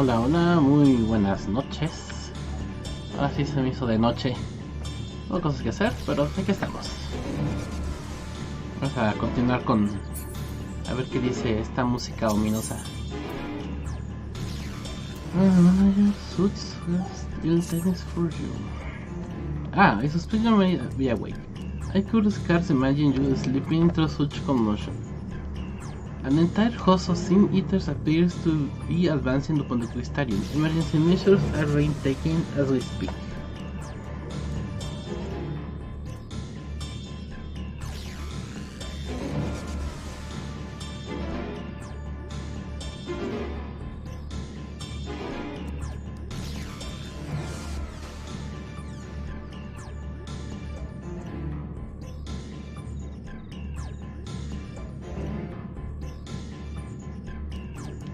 Hola, hola, muy buenas noches. Ahora sí se me hizo de noche. Tengo cosas que hacer, pero aquí estamos. Vamos a continuar con... a ver qué dice esta música ominosa. Manager suits ill tidings for you. I suspect you may be awake. I could scarce imagine you sleeping through such commotion. An entire host of Sin Eaters appears to be advancing upon the Crystarium. Emergency measures are being taken as we speak.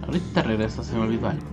Ahorita regreso, se me olvidó algo.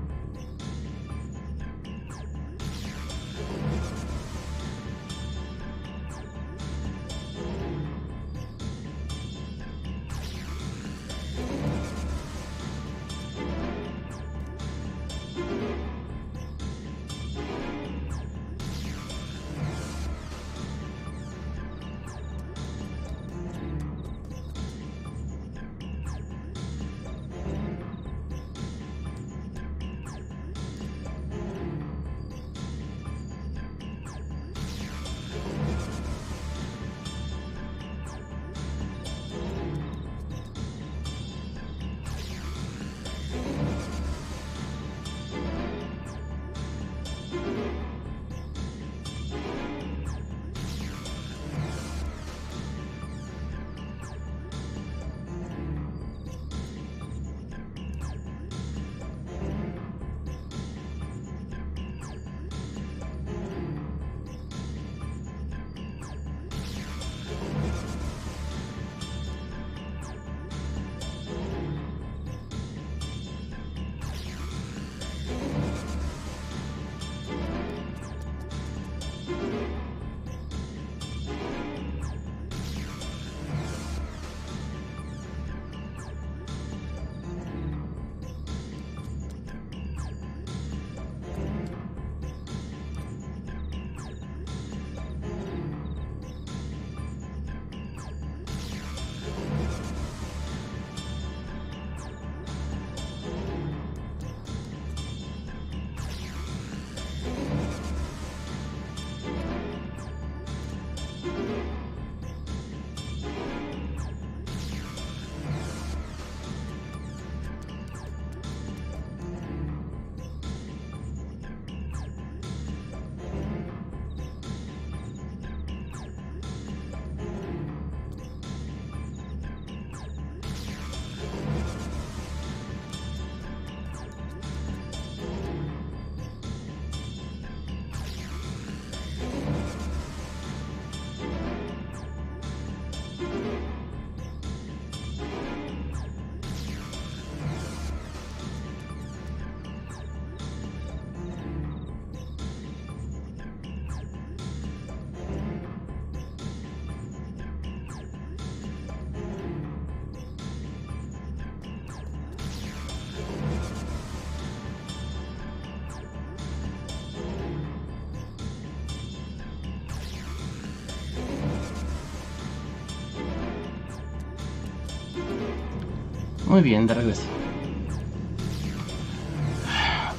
Muy bien, de regreso.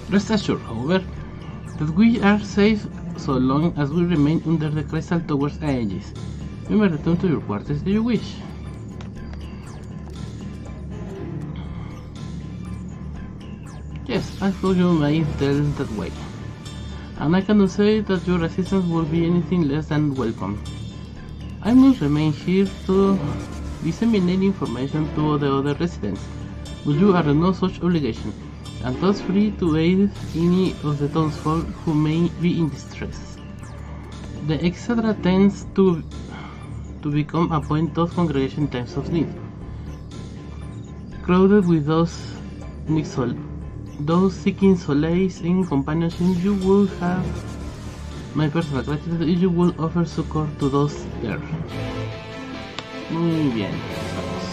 Rest assured, however, that we are safe so long as we remain under the Crystal Tower's aegis. You may return to your quarters if you wish. Yes, I thought you might tell that way. And I cannot say that your assistance will be anything less than welcome. I must remain here to disseminate information to the other residents, but you are under no such obligation, and thus free to aid any of the townsfolk who may be in distress. The etc. tends to become a point of congregation in times of need, crowded with those seeking solace and companionship. You will have my personal gratitude if you will offer succor to those there. Muy bien, vamos.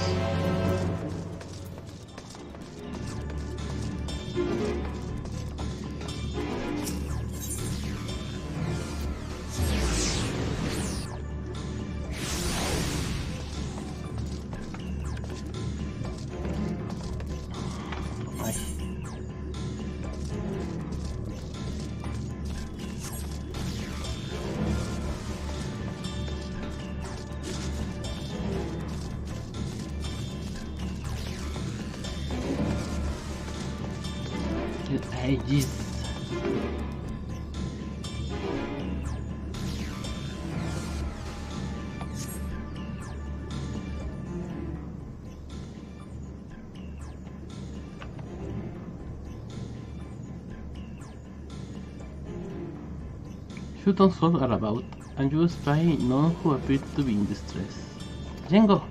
Aegis. Shooting souls are about, and you spy none who appear to be in distress. Django!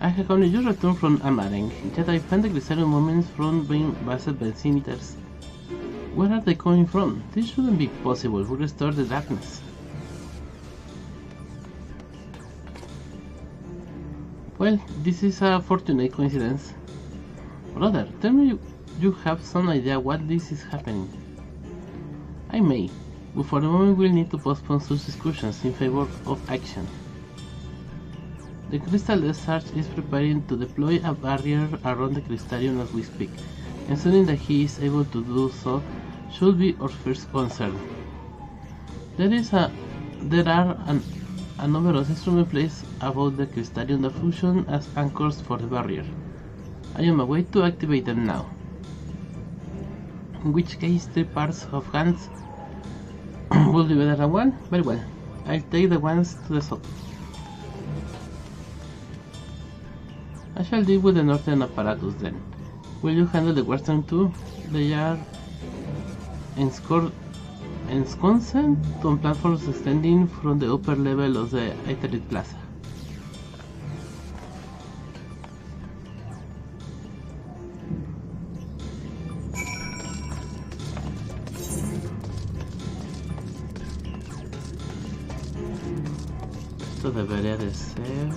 I have only just returned from Amareng, yet I find the Glycerium moments from being based by scimitars. Where are they coming from? This shouldn't be possible. We restore the darkness. Well, this is a fortunate coincidence. Brother, tell me you have some idea what this is happening. I may, but for the moment we'll need to postpone such discussions in favor of action. The Crystal Desert is preparing to deploy a barrier around the Crystarium as we speak. Ensuring that he is able to do so should be our first concern. There are a number of instruments placed above the Crystarium that function as anchors for the barrier. I am away to activate them now. In which case 3 parts of hands will be better than one? Very well. I'll take the ones to the south. I shall deal with the northern apparatus then. Will you handle the western too? They are ensconced on platforms extending from the upper level of the Iterid Plaza. Esto debería de ser...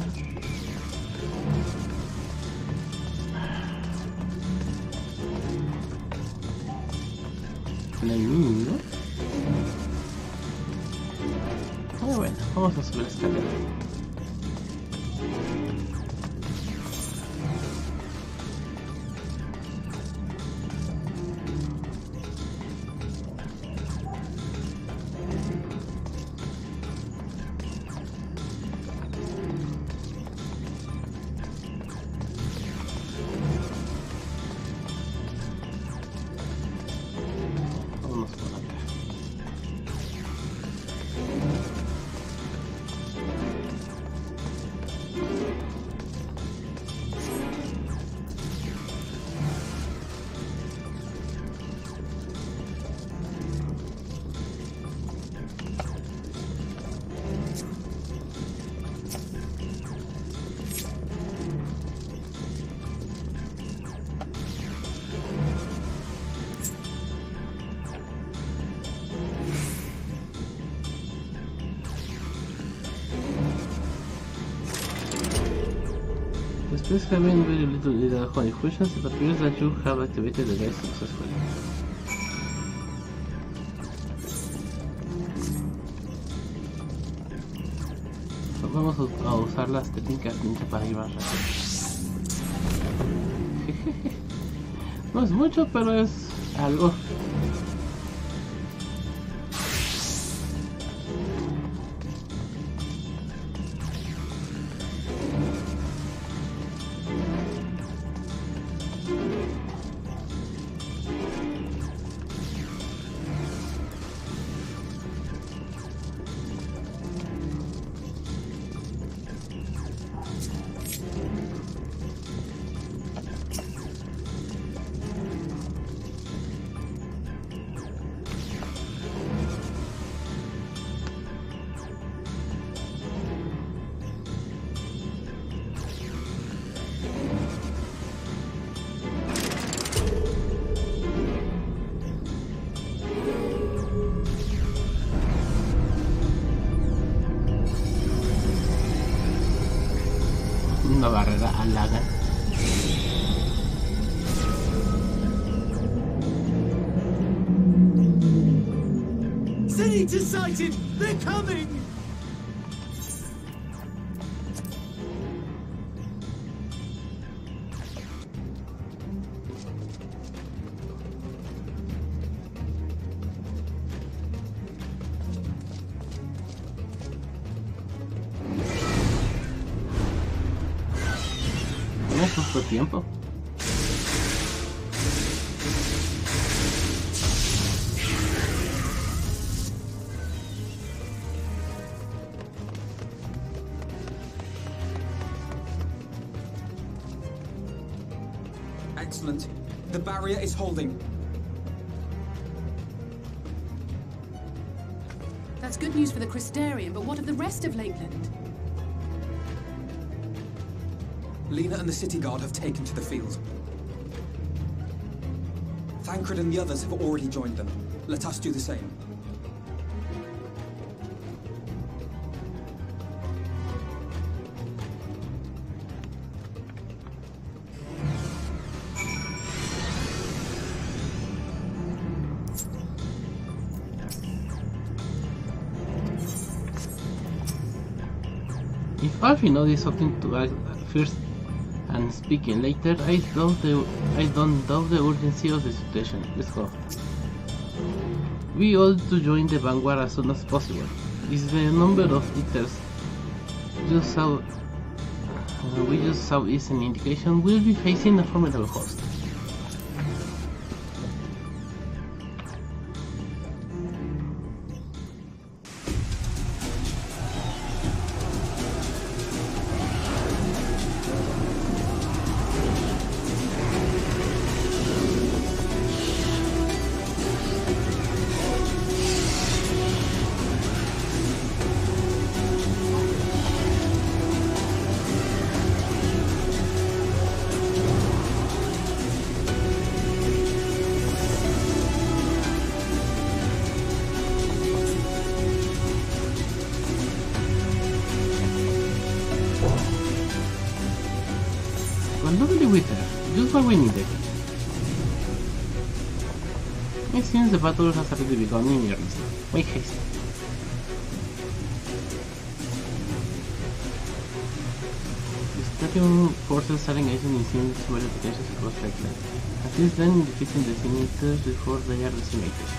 ¿no? Bueno, vamos a subir la escalera. Despite having very little leader qualifications, it appears that you have activated the device successfully. Vamos a usar las técnicas ninja para ir más rápido. No es mucho, pero es algo. Una barrera alaga. City sighted! They're coming! No es justo tiempo. Excellent. The barrier is holding. That's good news for the Crystarian, but what of the rest of Lakeland? Lena and the city guard have taken to the field. Thancred and the others have already joined them. Let us do the same. If Alfie noticed something to act first and speaking later, I don't doubt the urgency of the situation. Let's go. We ought to join the vanguard as soon as possible. With the number of eaters we just saw is an indication we'll be facing a formidable host. Lovely with her, just what we needed. It seems the battle has already begun in earnest. Make haste. The Stadium forces are engaged in seeing several potentials across Lakeland. Until then, defeating the Senators before they are decimated.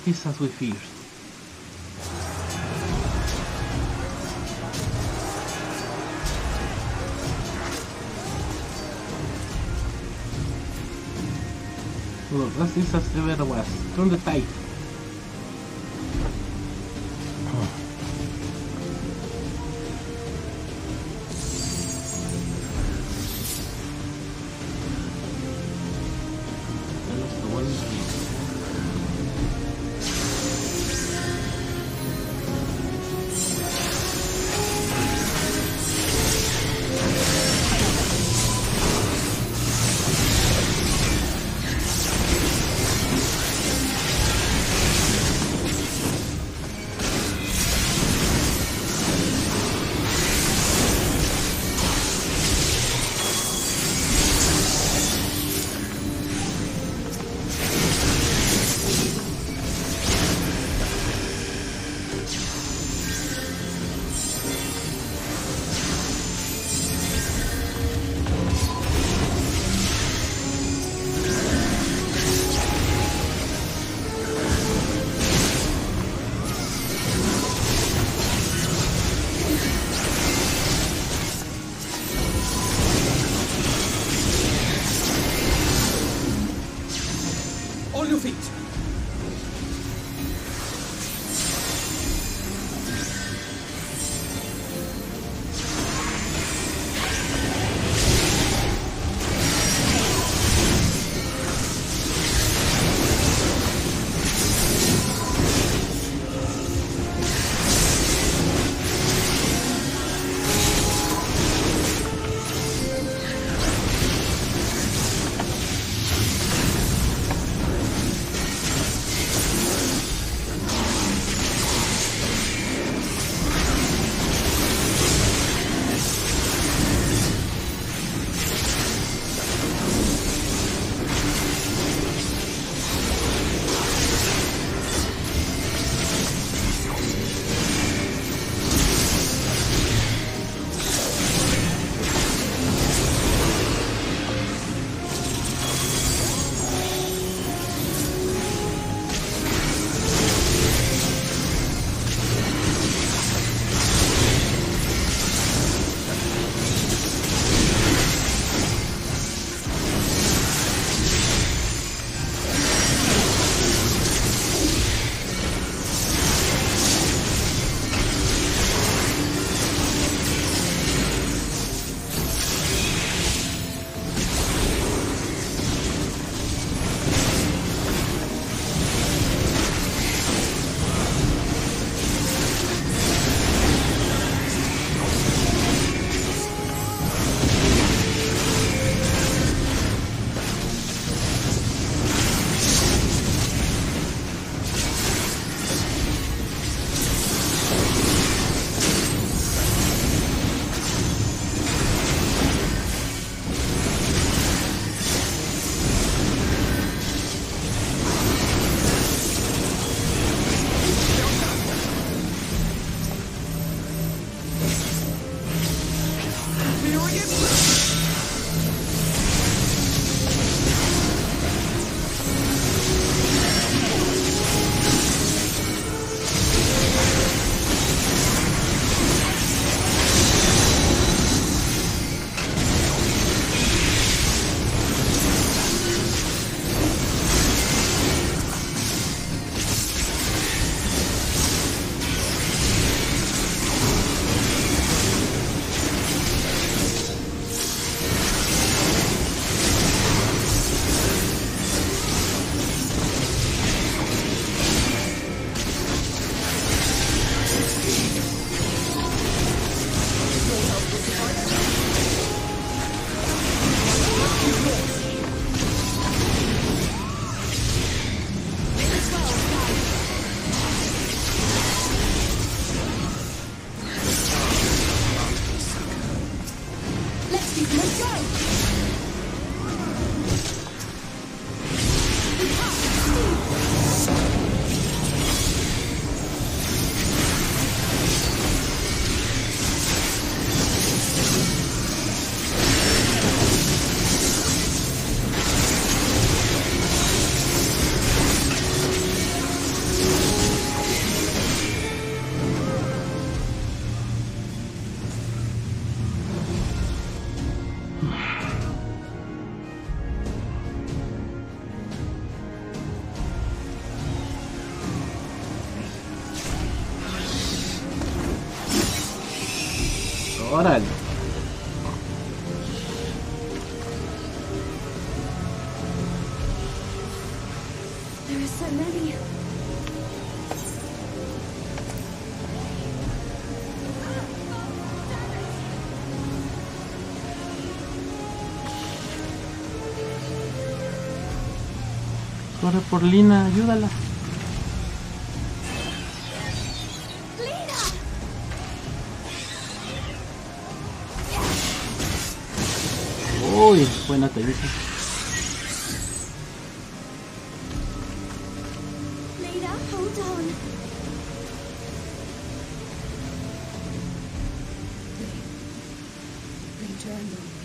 is as we feared. Well, das ist as the weather was. Turn the tide. Órale. There are so many. Corre por Lina, ayúdala. Uy, buena técnica. Lena, hold on. They turned on me.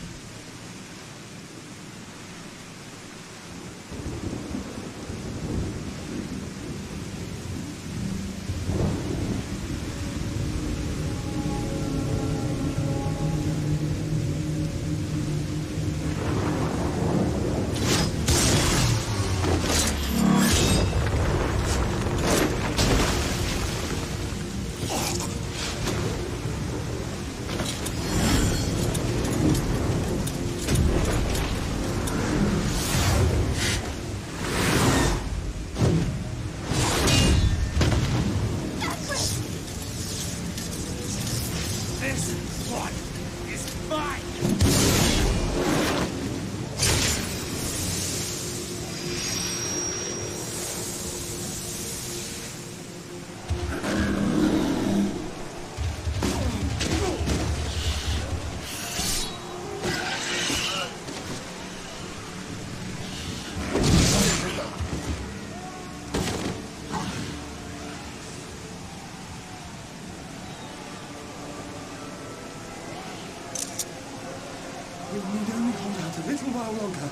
We need only hold out a little while longer.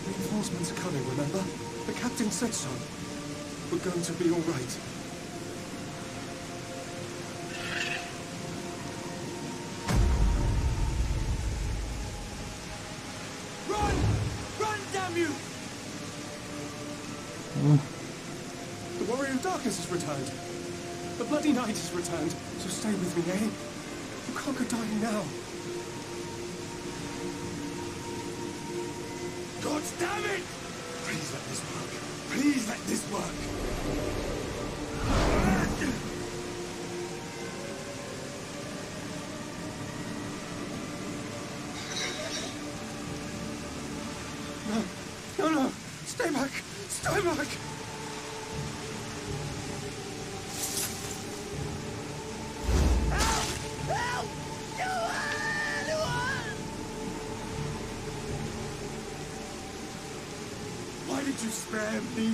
Reinforcements are coming, remember? The captain said so. We're going to be all right. Run! Run, damn you! The Warrior of Darkness has returned. The Bloody Knight has returned, so stay with me, eh? You can't go dying now. God damn it! Please let this work. Please let this work. No, no, no. Stay back. Stay back. You spare me?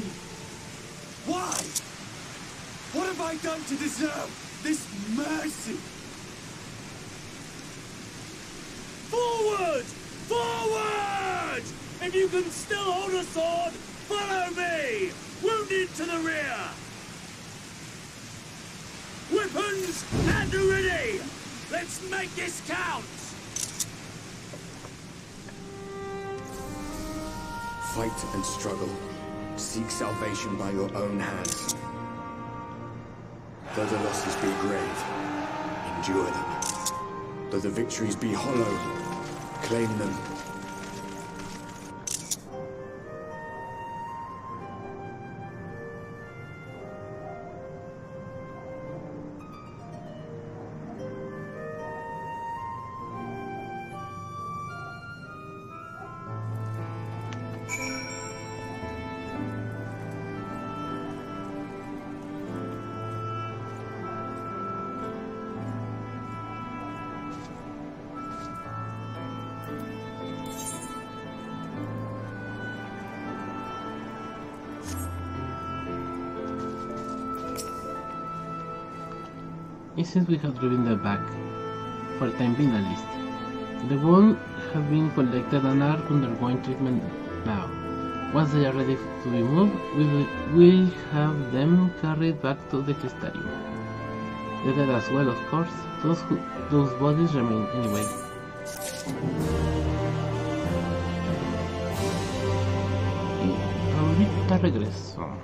Why? What have I done to deserve this mercy? Forward! Forward! If you can still hold a sword, follow me! Wounded to the rear! Weapons and ready! Let's make this count! Fight and struggle. Seek salvation by your own hands. Though the losses be grave, endure them. Though the victories be hollow, claim them. Since we have driven them back, for the time being at least. The wounds have been collected and are undergoing treatment now. Once they are ready to be moved, we will have them carried back to the Crystarium. The dead as well, of course. Those bodies remain anyway. Y ahorita regreso.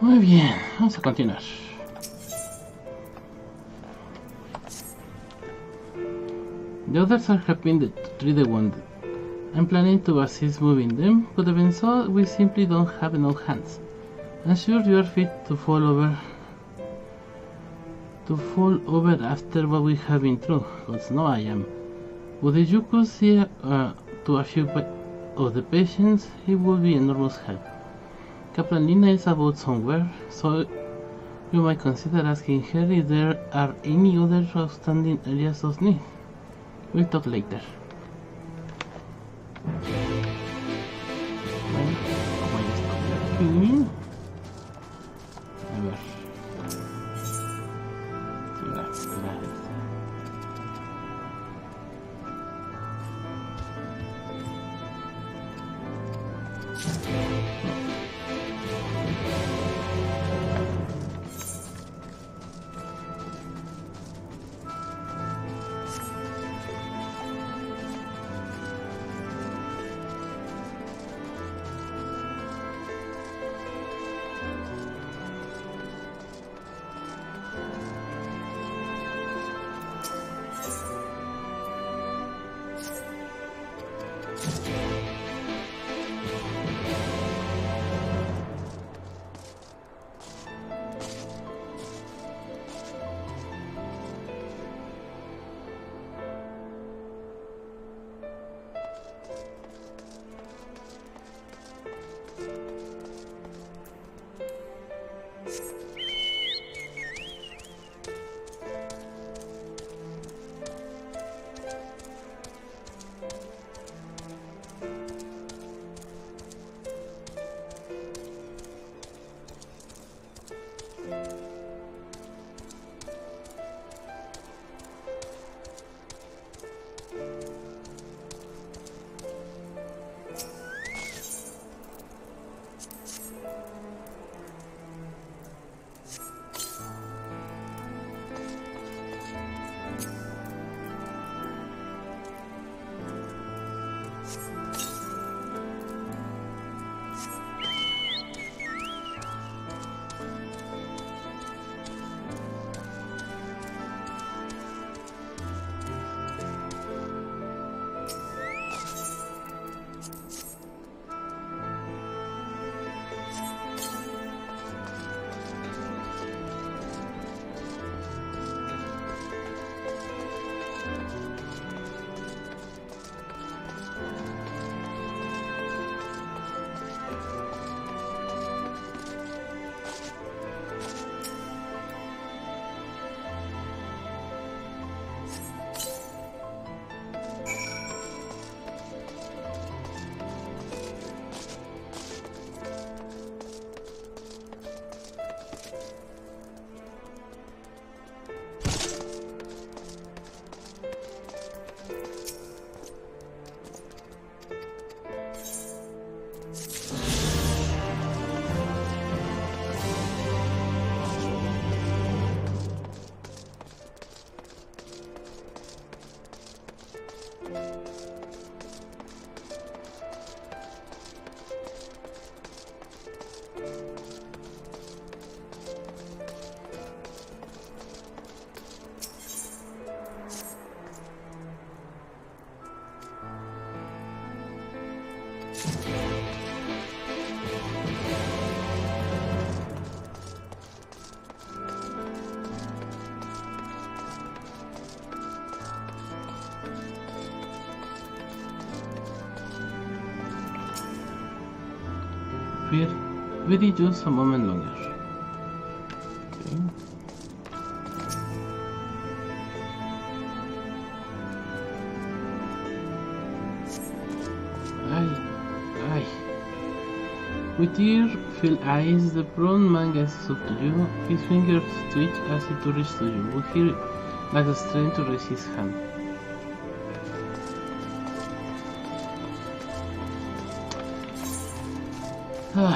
Muy bien, vamos a continuar. The others are helping to treat the wounded. I'm planning to assist moving them, but even so, we simply don't have enough hands. I'm sure you are fit to fall over after what we have been through. God knows I am. But if you could see to a few of the patients, it would be enormous help. Captain Lina is about somewhere, so you might consider asking her if there are any other outstanding areas of need. We'll talk later. Bueno, voy a estar aquí. A ver. Very just a moment longer. Okay. Aye. With tear-filled eyes, the prone man gazes up to you. His fingers twitch as he reaches to you, but he lacks the strength to raise his hand. No,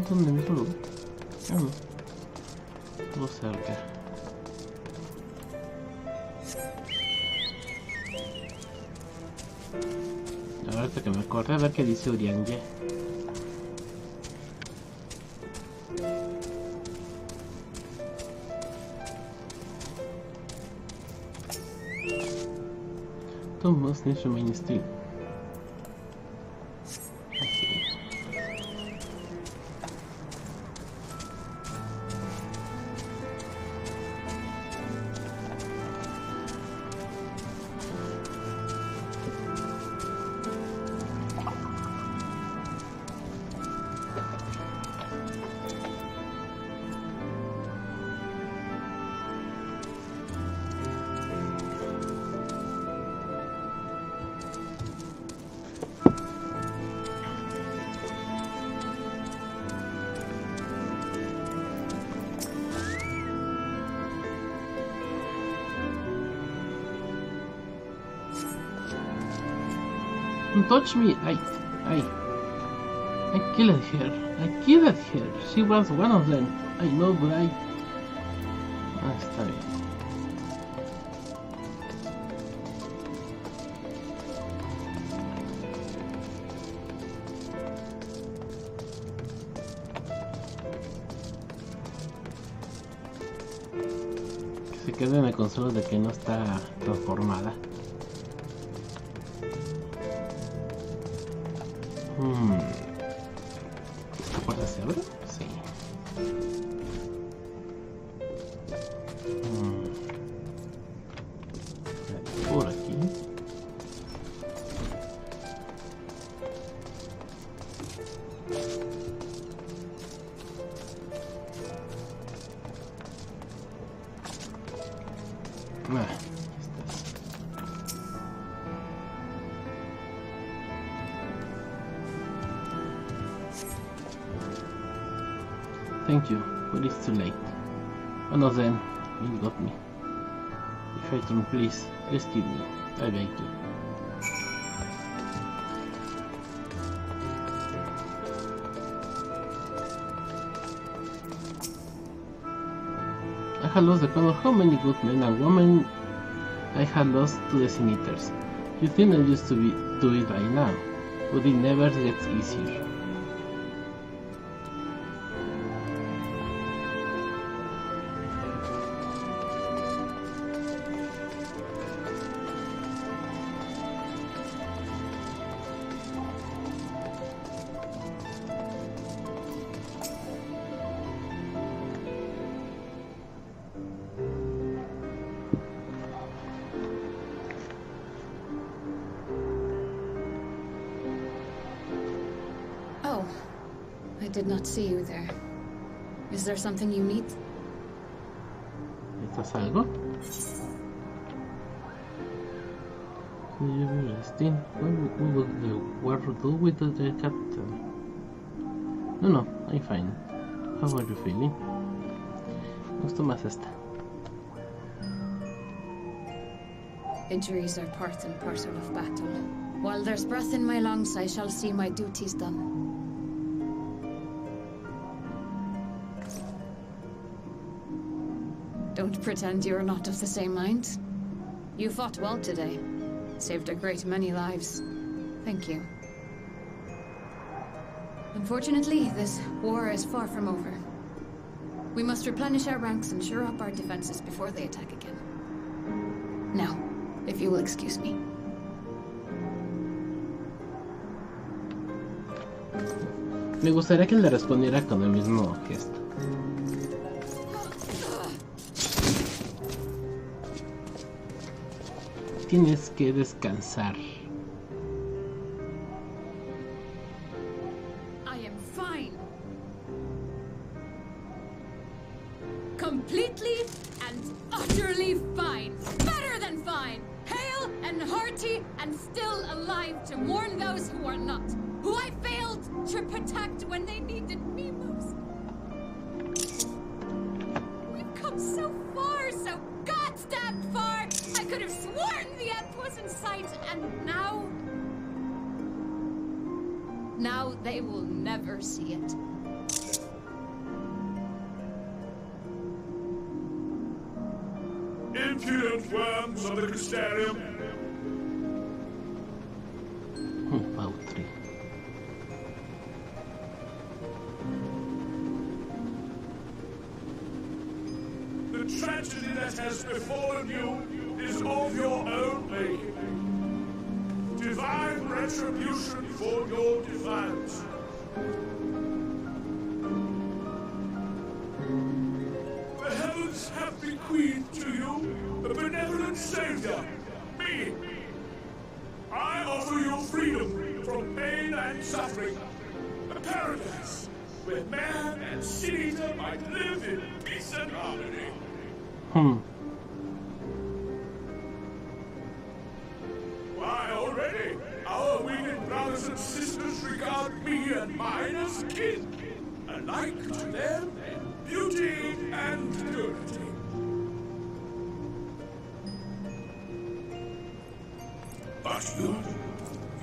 son del mismo lugar. Estuvo cerca. Ahorita que me acordé, a ver qué dice Uriange. Two Muslims remain still. Don't touch me! I killed her. I killed her. She was one of them. I know, but está bien. Que se quede en el consuelo de que no está transformada. ¿Esta puerta se abre? Sí. Por aquí. Thank you, but it's too late. One of them, you got me. If I turn, please, rescue me. I beg you. I had lost the count of how many good men and women I had lost to the Sin Eaters. You think I used to do it by now, but it never gets easier. I did not see you there. Is there something you need? ¿Necesitas algo? What would the war do with the captain? No, I'm fine. How are you feeling? Me gusta más esta. Injuries are part and parcel of battle. While there's breath in my lungs, I shall see my duties done. Don't pretend you're not of the same mind. You fought well today. Saved a great many lives. Thank you. Unfortunately, this war is far from over. We must replenish our ranks and shore up our defenses before they attack again. Now, if you will excuse me. Me gustaría que le respondiera con el mismo gesto. Tienes que descansar. I am fine. Completely and utterly fine. Better than fine. Hale and hearty and still alive to mourn those who are not. Who I failed to protect when they needed me most. We've come so far, so goddamn far. I could have sworn the end was in sight, and now they will never see it. Impudent worms of the Crystarium. About 3. The tragedy that has befallen you is of your own making. Divine retribution for your defiance. The heavens have bequeathed to you a benevolent savior, me. I offer you freedom from pain and suffering, a paradise where man and Caesar might live in peace and harmony. Why, already, our weeded brothers and sisters regard me and mine as kin, alike to them in beauty and purity. But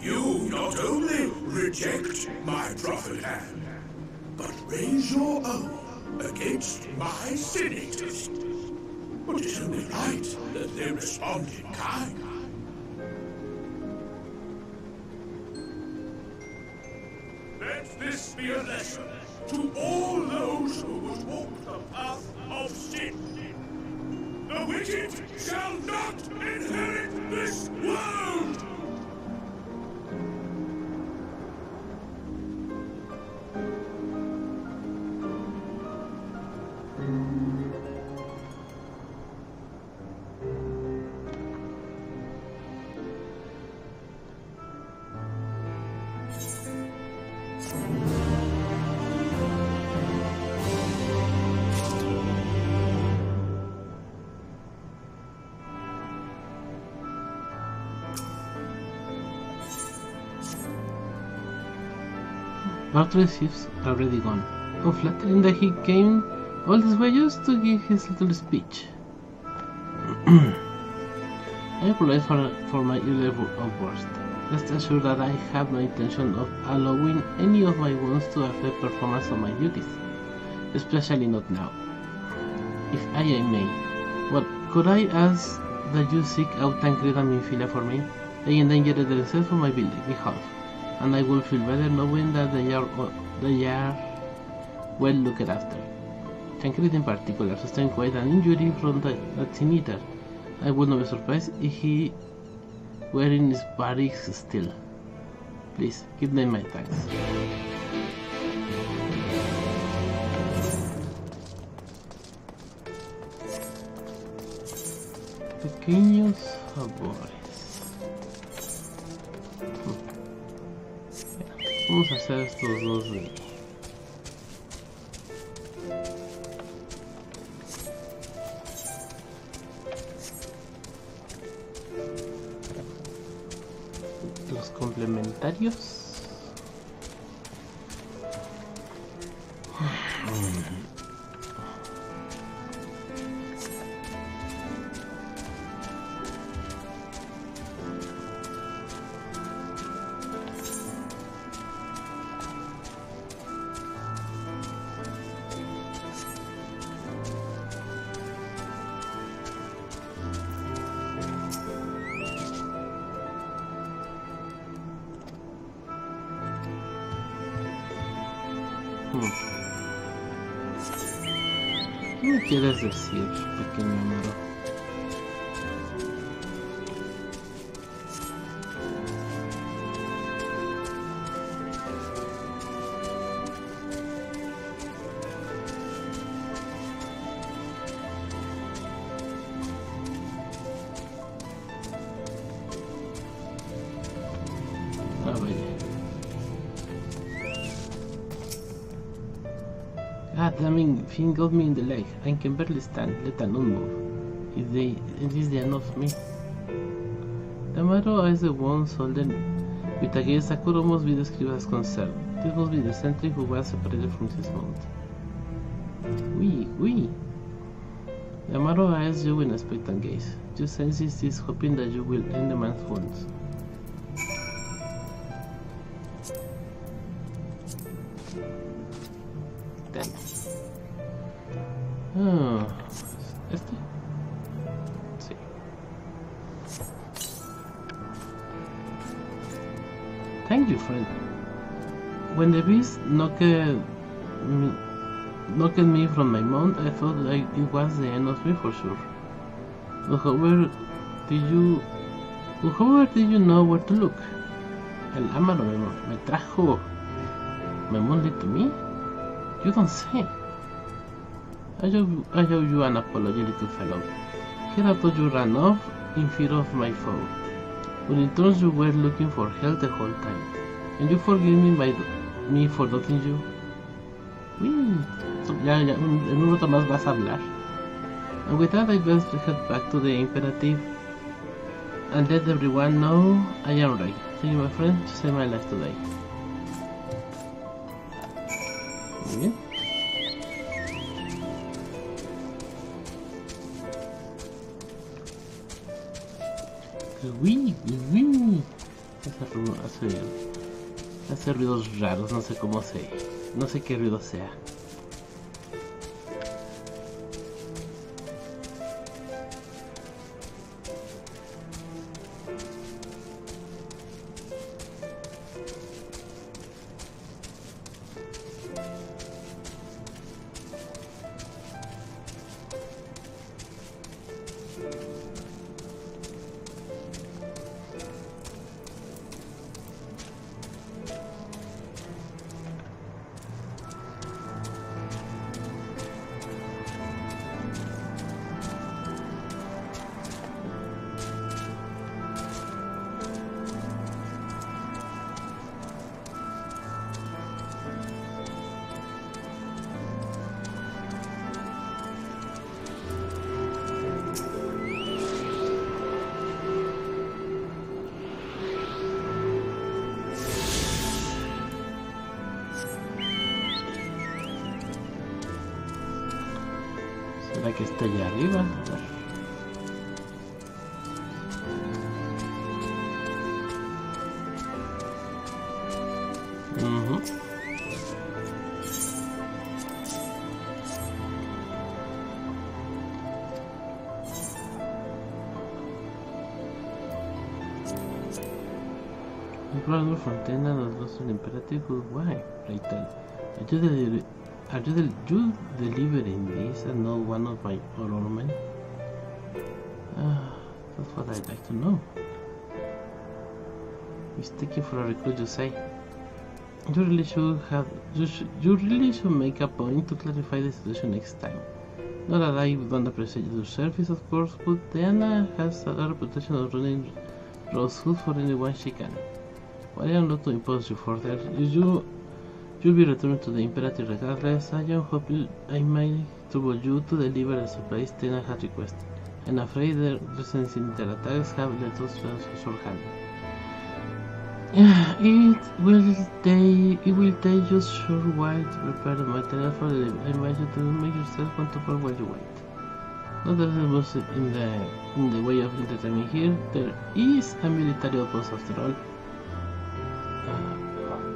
you not only reject my prophet hand, but raise your own against my senators. But it's only right that they respond in kind. Let this be a lesson to all those who would walk the path of sin. The wicked shall not inherit this world! Bartlett's ships already gone. How flattering that he came all this way just to give his little speech. I apologize for my irreverent outburst. Rest assured that I have no intention of allowing any of my wounds to affect performance of my duties, especially not now. If I may, well, could I ask that you seek out Tancred and Minfilia for me? They endangered themselves for my behalf, and I will feel better knowing that they are well looked after. Tancred in particular sustained quite an injury from that Sin-Eater. I would not be surprised if he were in his barracks still. Please, give them my thanks. Pequeños favores. Vamos a hacer estos dos de... los complementarios. ¿Qué me quieres decir, pequeño Amaro? God damn, Finn got me in the leg. I can barely stand, let alone move. It is the end of me. Amaro is the one soldier with a gaze that could almost be described as concern. This must be the sentry who was separated from his mount. Oui. Amaro eyes you in a expectant gaze. You sense this, hoping that you will end the man's wounds. Thank you, friend. When the beast knocked me from my mount, I thought like it was the end of me for sure. But however did you know where to look? El Amaro me trajo my moonlit to me? You don't say. I owe you an apology, little fellow. Here I thought you ran off in fear of my foe, but in turn you were looking for help the whole time. And you forgive me for doubting you? Ya, en un rato más vas a hablar. And with that I best head back to the Imperative and let everyone know I am right. Thank you, my friend, to save my life today. Muy bien. Hace ruidos raros, no sé qué ruido sea. ¿Será que está allá arriba? A ver. Brother Fontaine and lost an imperative. Why? Raytel, are you delivering this and not one of my ornament? That's what I'd like to know. Mistaken for a recruit, you say? You really should make a point to clarify the situation next time. Not that I don't appreciate your service, of course, but Diana has a reputation of running Rosewood for anyone she can. While I am not to impose you further, you'll be returned to the Imperative regardless. I am hoping I might trouble you to deliver the supplies Diana had requested. I'm afraid the recent attacks have let us shorthand. It will take just a short while to prepare the material for the delivery. I invite you to make yourself comfortable while you wait. Not that there was in the way of entertainment here. There is a military outpost after all.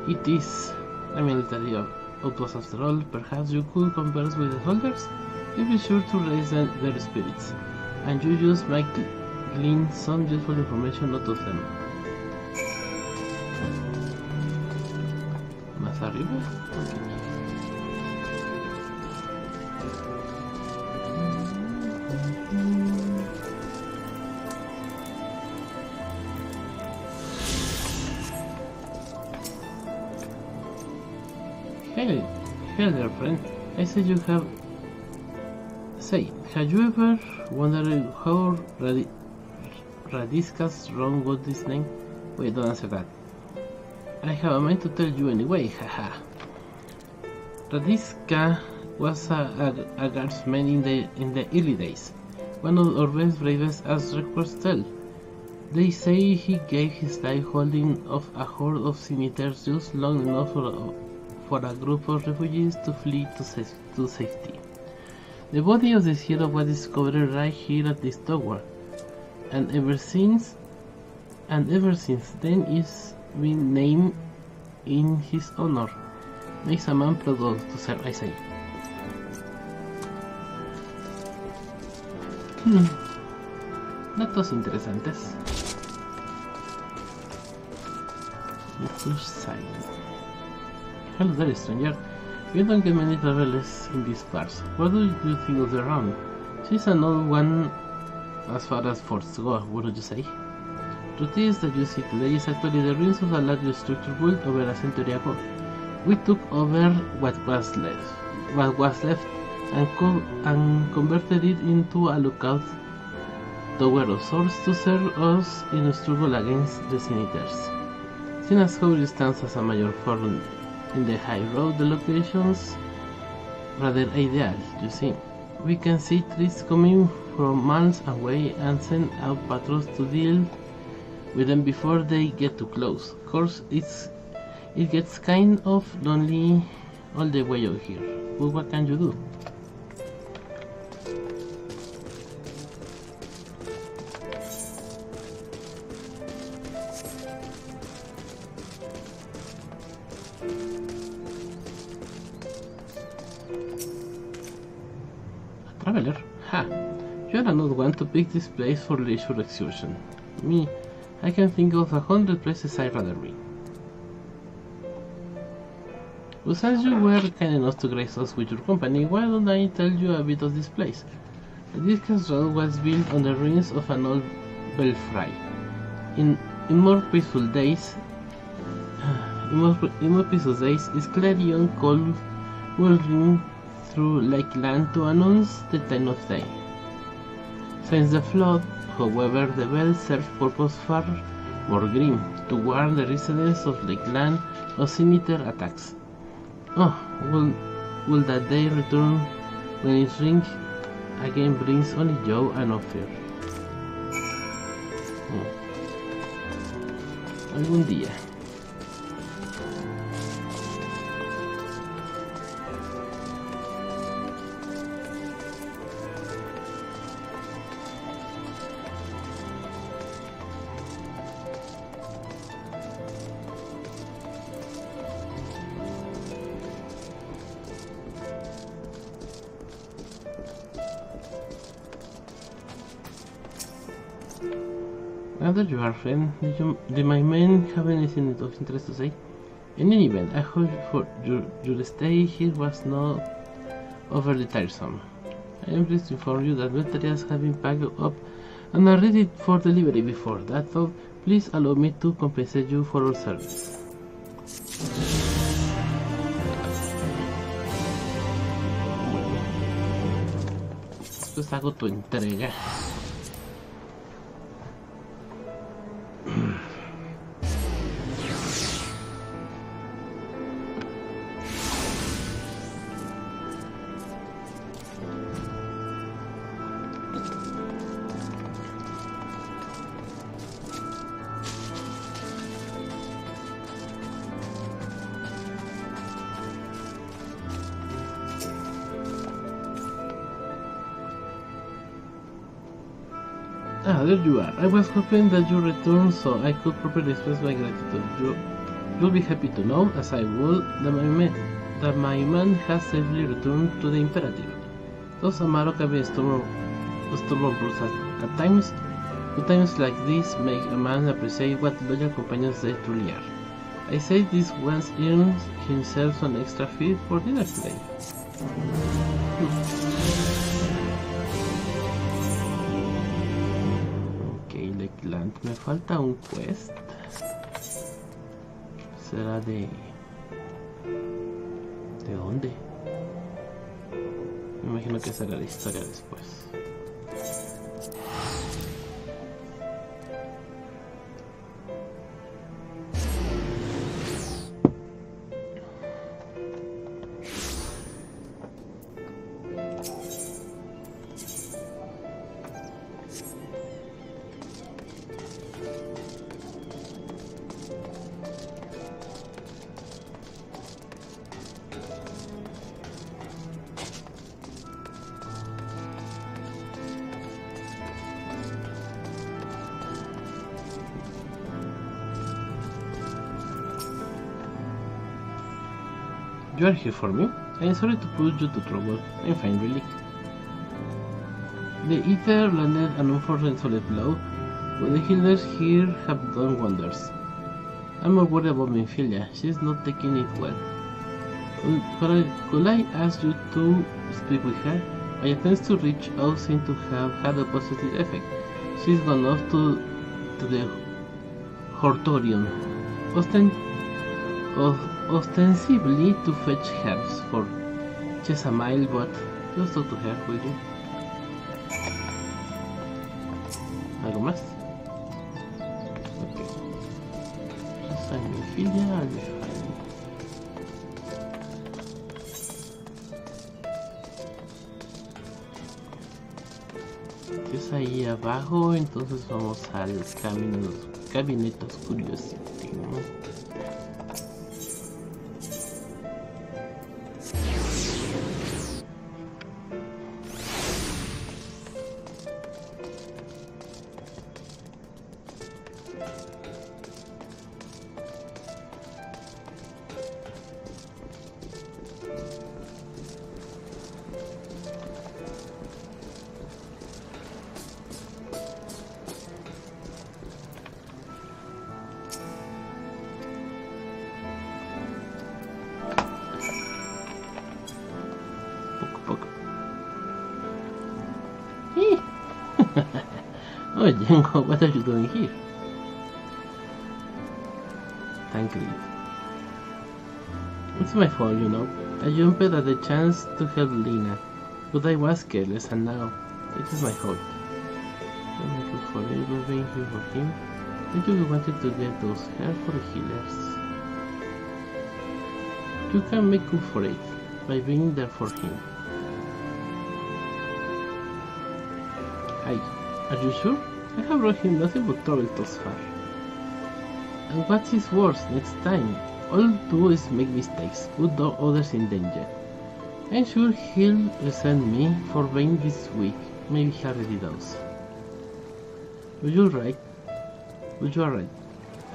It is a military outpost after all. Perhaps you could converse with the soldiers? You'll be sure to raise their spirits, and you just might glean some useful information out of them. ¿Más arriba? Okay. Hey there, friend. I said you have... have you ever wondered how Radiska's wrong got this name? Wait, don't answer that. I have a mind to tell you anyway, haha. Radiska was a guardsman in the early days. One of our bravest as records tell. They say he gave his life holding off a horde of scimitars just long enough for a group of refugees to flee to safety. The body of this hero was discovered right here at this tower, and ever since then it's been named in his honor. Makes a man proud to serve, I say. Datos interesantes. to sight. Hello there, stranger. We don't get many travelers in these parts. What do you think of the round? She's an old one as far as forts go, wouldn't you say? Truth is that you see today is actually the ruins of a larger structure built over a century ago. We took over what was left, and converted it into a lookout tower of sorts to serve us in a struggle against the Senators. Seeing as how it stands as a major fort in the high road, the location's rather ideal, you see. We can see trees coming from miles away and send out patrols to deal with them before they get too close. Of course, it gets kind of lonely all the way out here, but what can you do? A traveler? Ha! You are not one to pick this place for leisure excursion. Me, I can think of 100 places I'd rather be. But since you were kind enough to grace us with your company, why don't I tell you a bit of this place? This castle was built on the ruins of an old belfry. In more peaceful days, its clarion call will ring through Lakeland to announce the time of day. Since the flood, however, the bell served purpose far more grim, to warn the residents of Lakeland of sinister attacks. Oh, will that day return when its ring again brings only joy and no fear? Algún día. Now that you are friend, do my men have anything of interest to say? In any event, I hope for your stay here was not overly tiresome. I am pleased to inform you that materials have been packed up and are ready for delivery. Before that though, please allow me to compensate you for your service. Después hago tu entrega. Ah, there you are. I was hoping that you returned so I could properly express my gratitude. You'll be happy to know, as I will, that my man has safely returned to the Imperative. Those Amaro can be stubborn brutes at times, but times like this make a man appreciate what loyal companions they truly are. I say this once earns himself an extra fee for dinner today. Lakeland, me falta un quest. ¿Será de dónde? Me imagino que será la historia después. You are here for me? I am sorry to put you to trouble. I'm fine, really. The Ether landed an unfortunate solid blow, but the healers here have done wonders. I'm more worried about Minfilia. She's not taking it well. Could I ask you to speak with her? My attempts to reach out seem to have had a positive effect. She's gone off to the Hortorium, ostensibly to fetch herbs for Chesamile, but just talk to her, will you? ¿Algo más? Ok. Esa es mi filia, es ahí abajo, entonces vamos al Cabinetos Curiosity, ¿no? Oh, Django, what are you doing here? Thank you. It's my fault, you know. I jumped at the chance to help Lena, but I was careless, and now it is my fault. I'm good for you being here for him. Did you wanted to get those hair for the healers? You can make up for it by being there for him. Are you sure? I have brought him nothing but trouble thus far. And what's his worse next time? All do is make mistakes, put others in danger. I'm sure he'll resent me for being this weak. Maybe he already does. But you're right.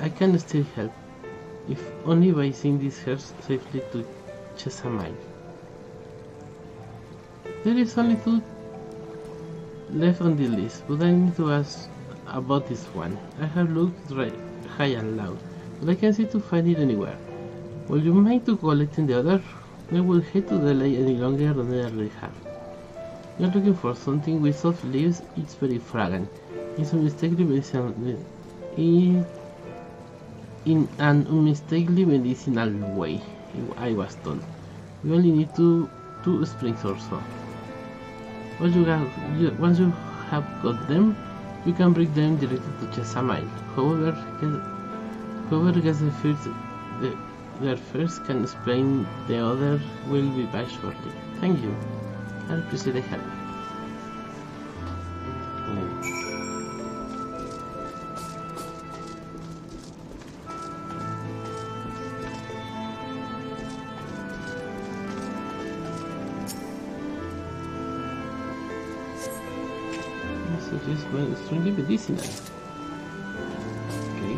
I can still help, if only by seeing these hairs safely to Chesamile. There is only 2 left on the list, but I need to ask about this one. I have looked high and loud, but I can't seem to find it anywhere. Would you mind to collecting the other? I will hate to delay any longer than I already have. You're looking for something with soft leaves. It's very fragrant. It's unmistakably medicinal. In an unmistakably medicinal way, I was told. We only need two springs or so. Once you have got them, you can bring them directly to Chesamile. Whoever gets there first can explain the other will be back shortly. Thank you. I appreciate the help. So this one is strongly medicinal. Okay.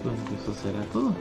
Bueno, eso será todo.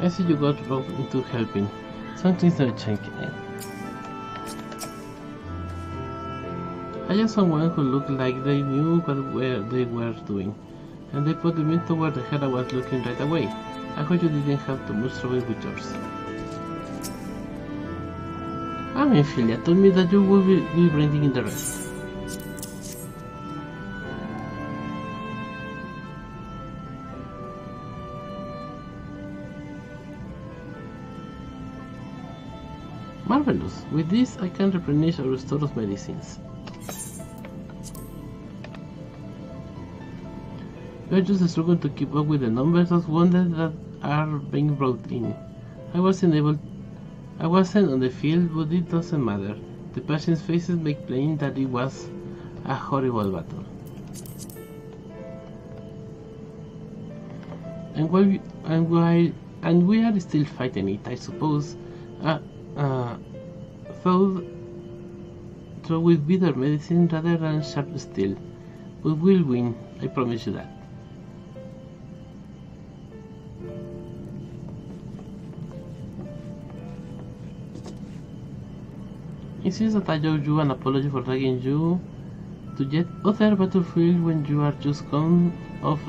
I see you got roped into helping. Something's not changing. I just someone who looked like they knew what they were doing, and they put them in toward the head I was looking right away. I hope you didn't have too much trouble with yours. I mean, Philia told me that you will be bringing in the rest. Marvelous! With this, I can replenish or restore those medicines. We are just struggling to keep up with the numbers of wounded that are being brought in. I wasn't on the field, but it doesn't matter. The patients' faces make plain that it was a horrible battle. And we are still fighting it, I suppose. Though with bitter medicine rather than sharp steel. But we'll win, I promise you that. It seems that I owe you an apology for dragging you to yet other battlefield when you are just come off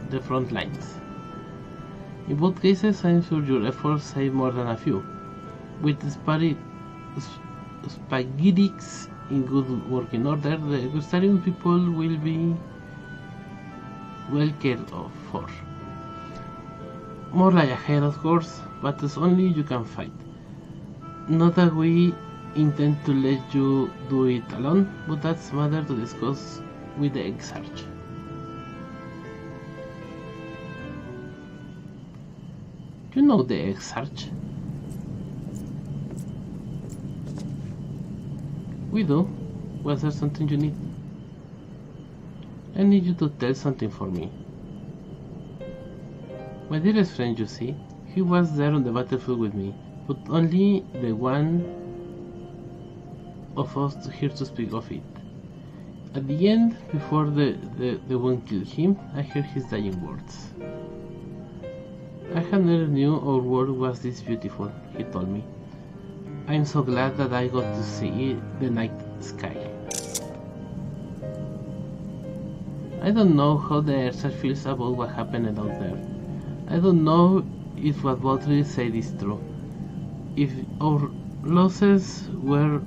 the front lines. In both cases, I'm sure your efforts save more than a few. With spaghettics in good working order, the Gustarian people will be well cared for. More like a head, of course, but as only you can fight. Not that we intend to let you do it alone, but that's a matter to discuss with the Exarch. You know the Exarch? We do. Was there something you need? I need you to tell something for me. My dearest friend, you see, he was there on the battlefield with me, but only the one of us here to speak of it. At the end, before the wound killed him, I heard his dying words. I had never knew our world was this beautiful, he told me. I'm so glad that I got to see the night sky. I don't know how the Earth feels about what happened out there. I don't know if what Valtteri said is true. If our losses were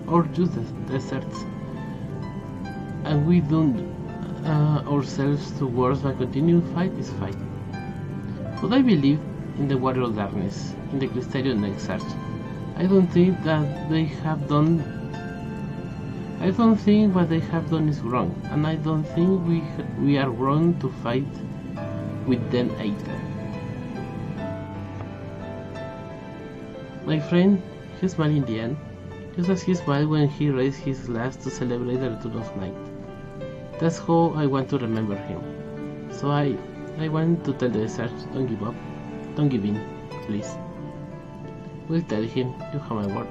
or just deserts, and we doomed ourselves to worse by continuing fight is fight. But I believe in the Warrior of Darkness, in the Crystalian Exarch. I don't think what they have done is wrong, and I don't think we are wrong to fight with them either. My friend, he smiled in the end, just as he smiled when he raised his glass to celebrate the return of night. That's how I want to remember him. So I want to tell the Exarch, don't give up. Don't give in, please. We'll tell him, you have my word.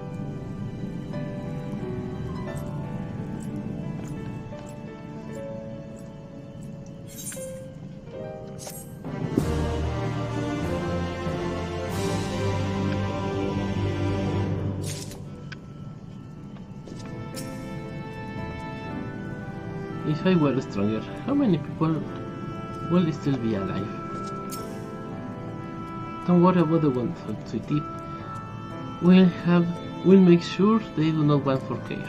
If I were stronger, how many people will still be alive? Don't worry about the one, sweetie. We'll make sure they do not want for care.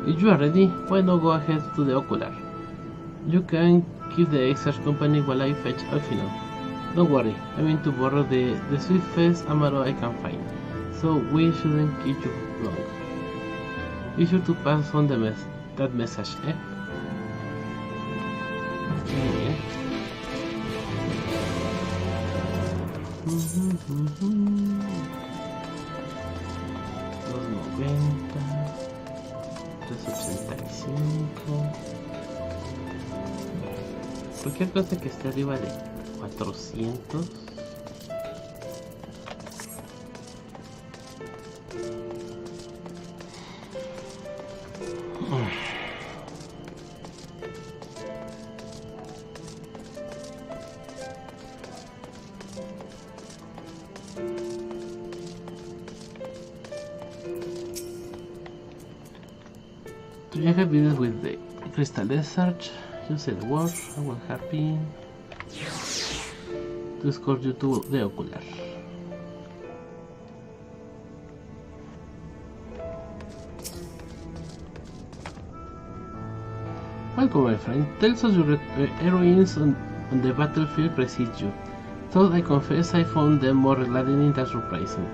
If you are ready, why not go ahead to the ocular? You can keep the Exarch company while I fetch Alfino. Don't worry, I mean to borrow the swiftest Amaro I can find, so we shouldn't keep you long. Be sure to pass on that message, eh? Muy bien. 290, 385. Cualquier cosa que esté arriba de 400. Do you have business with the Crystal Exarch? You say the word, I will happy. to escort you to the ocular. Welcome, my friend. Tales of your heroines on the battlefield precede you. Though I confess I found them more gladdening than surprising.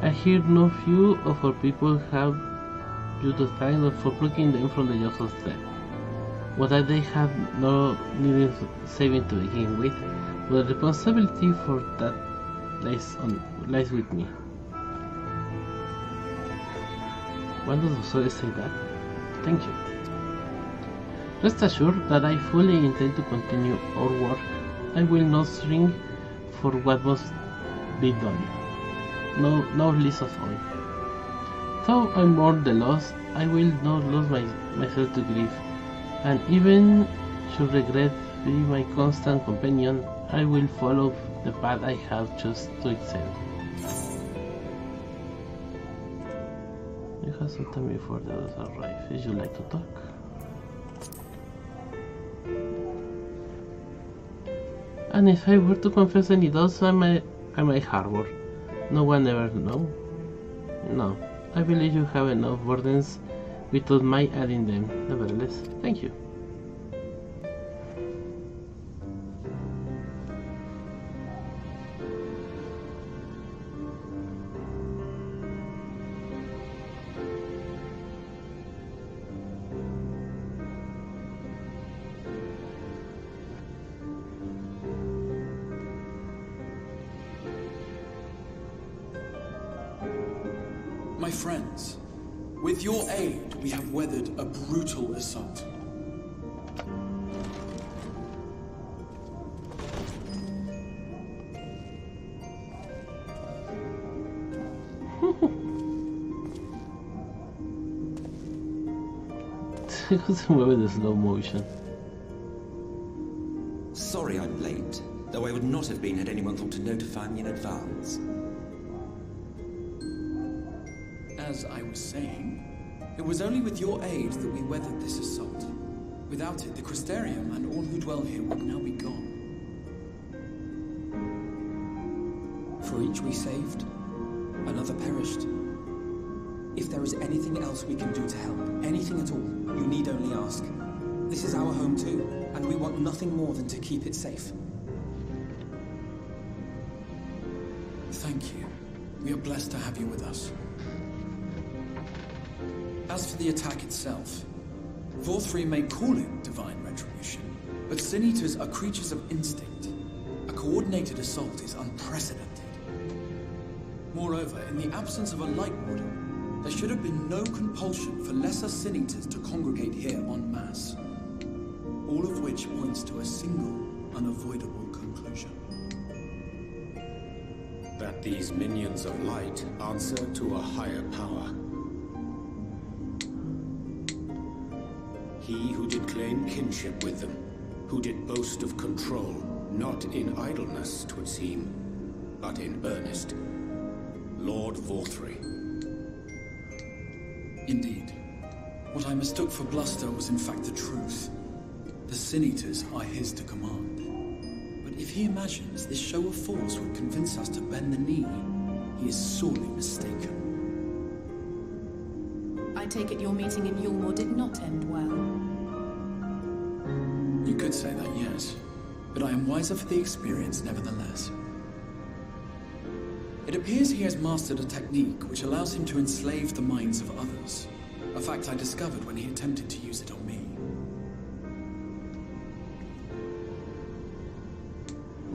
I hear no few of our people have you to thank for plucking them from the jaws of death. What they had no needed saving to begin with, but the responsibility for that lies with me. When does Osore say that? Thank you. Rest assured that I fully intend to continue our work. I will not shrink for what must be done. No least of all. Though I mourn the loss, I will not lose myself to grief, and even should regret be my constant companion, I will follow the path I have chosen to excel. You have some time before the others arrive. Would you like to talk? And if I were to confess any doubts I might harbor, no one ever know? No, I believe you have enough burdens without my adding them. Nevertheless, thank you. My friends, with your aid, we have weathered a brutal assault. Se mueve de slow motion. Sorry I'm late, though I would not have been had anyone thought to notify me in advance. As I was saying, it was only with your aid that we weathered this assault. Without it, the Crystarium and all who dwell here would now be gone. For each we saved, another perished. If there is anything else we can do to help, anything at all, you need only ask. This is our home too, and we want nothing more than to keep it safe. Thank you. We are blessed to have you with us. As for the attack itself, Vorthri may call it divine retribution, but Sin Eaters are creatures of instinct. A coordinated assault is unprecedented. Moreover, in the absence of a Light Warden, there should have been no compulsion for lesser Sin Eaters to congregate here en masse. All of which points to a single, unavoidable conclusion. That these minions of light answer to a higher power. He who did claim kinship with them, who did boast of control, not in idleness, 'twould seem, but in earnest. Lord Vorthri. Indeed. What I mistook for bluster was in fact the truth. The Sin Eaters are his to command. But if he imagines this show of force would convince us to bend the knee, he is sorely mistaken. I take it your meeting in Yulmore did not end well. You could say that, yes. But I am wiser for the experience nevertheless. It appears he has mastered a technique which allows him to enslave the minds of others. A fact I discovered when he attempted to use it on me.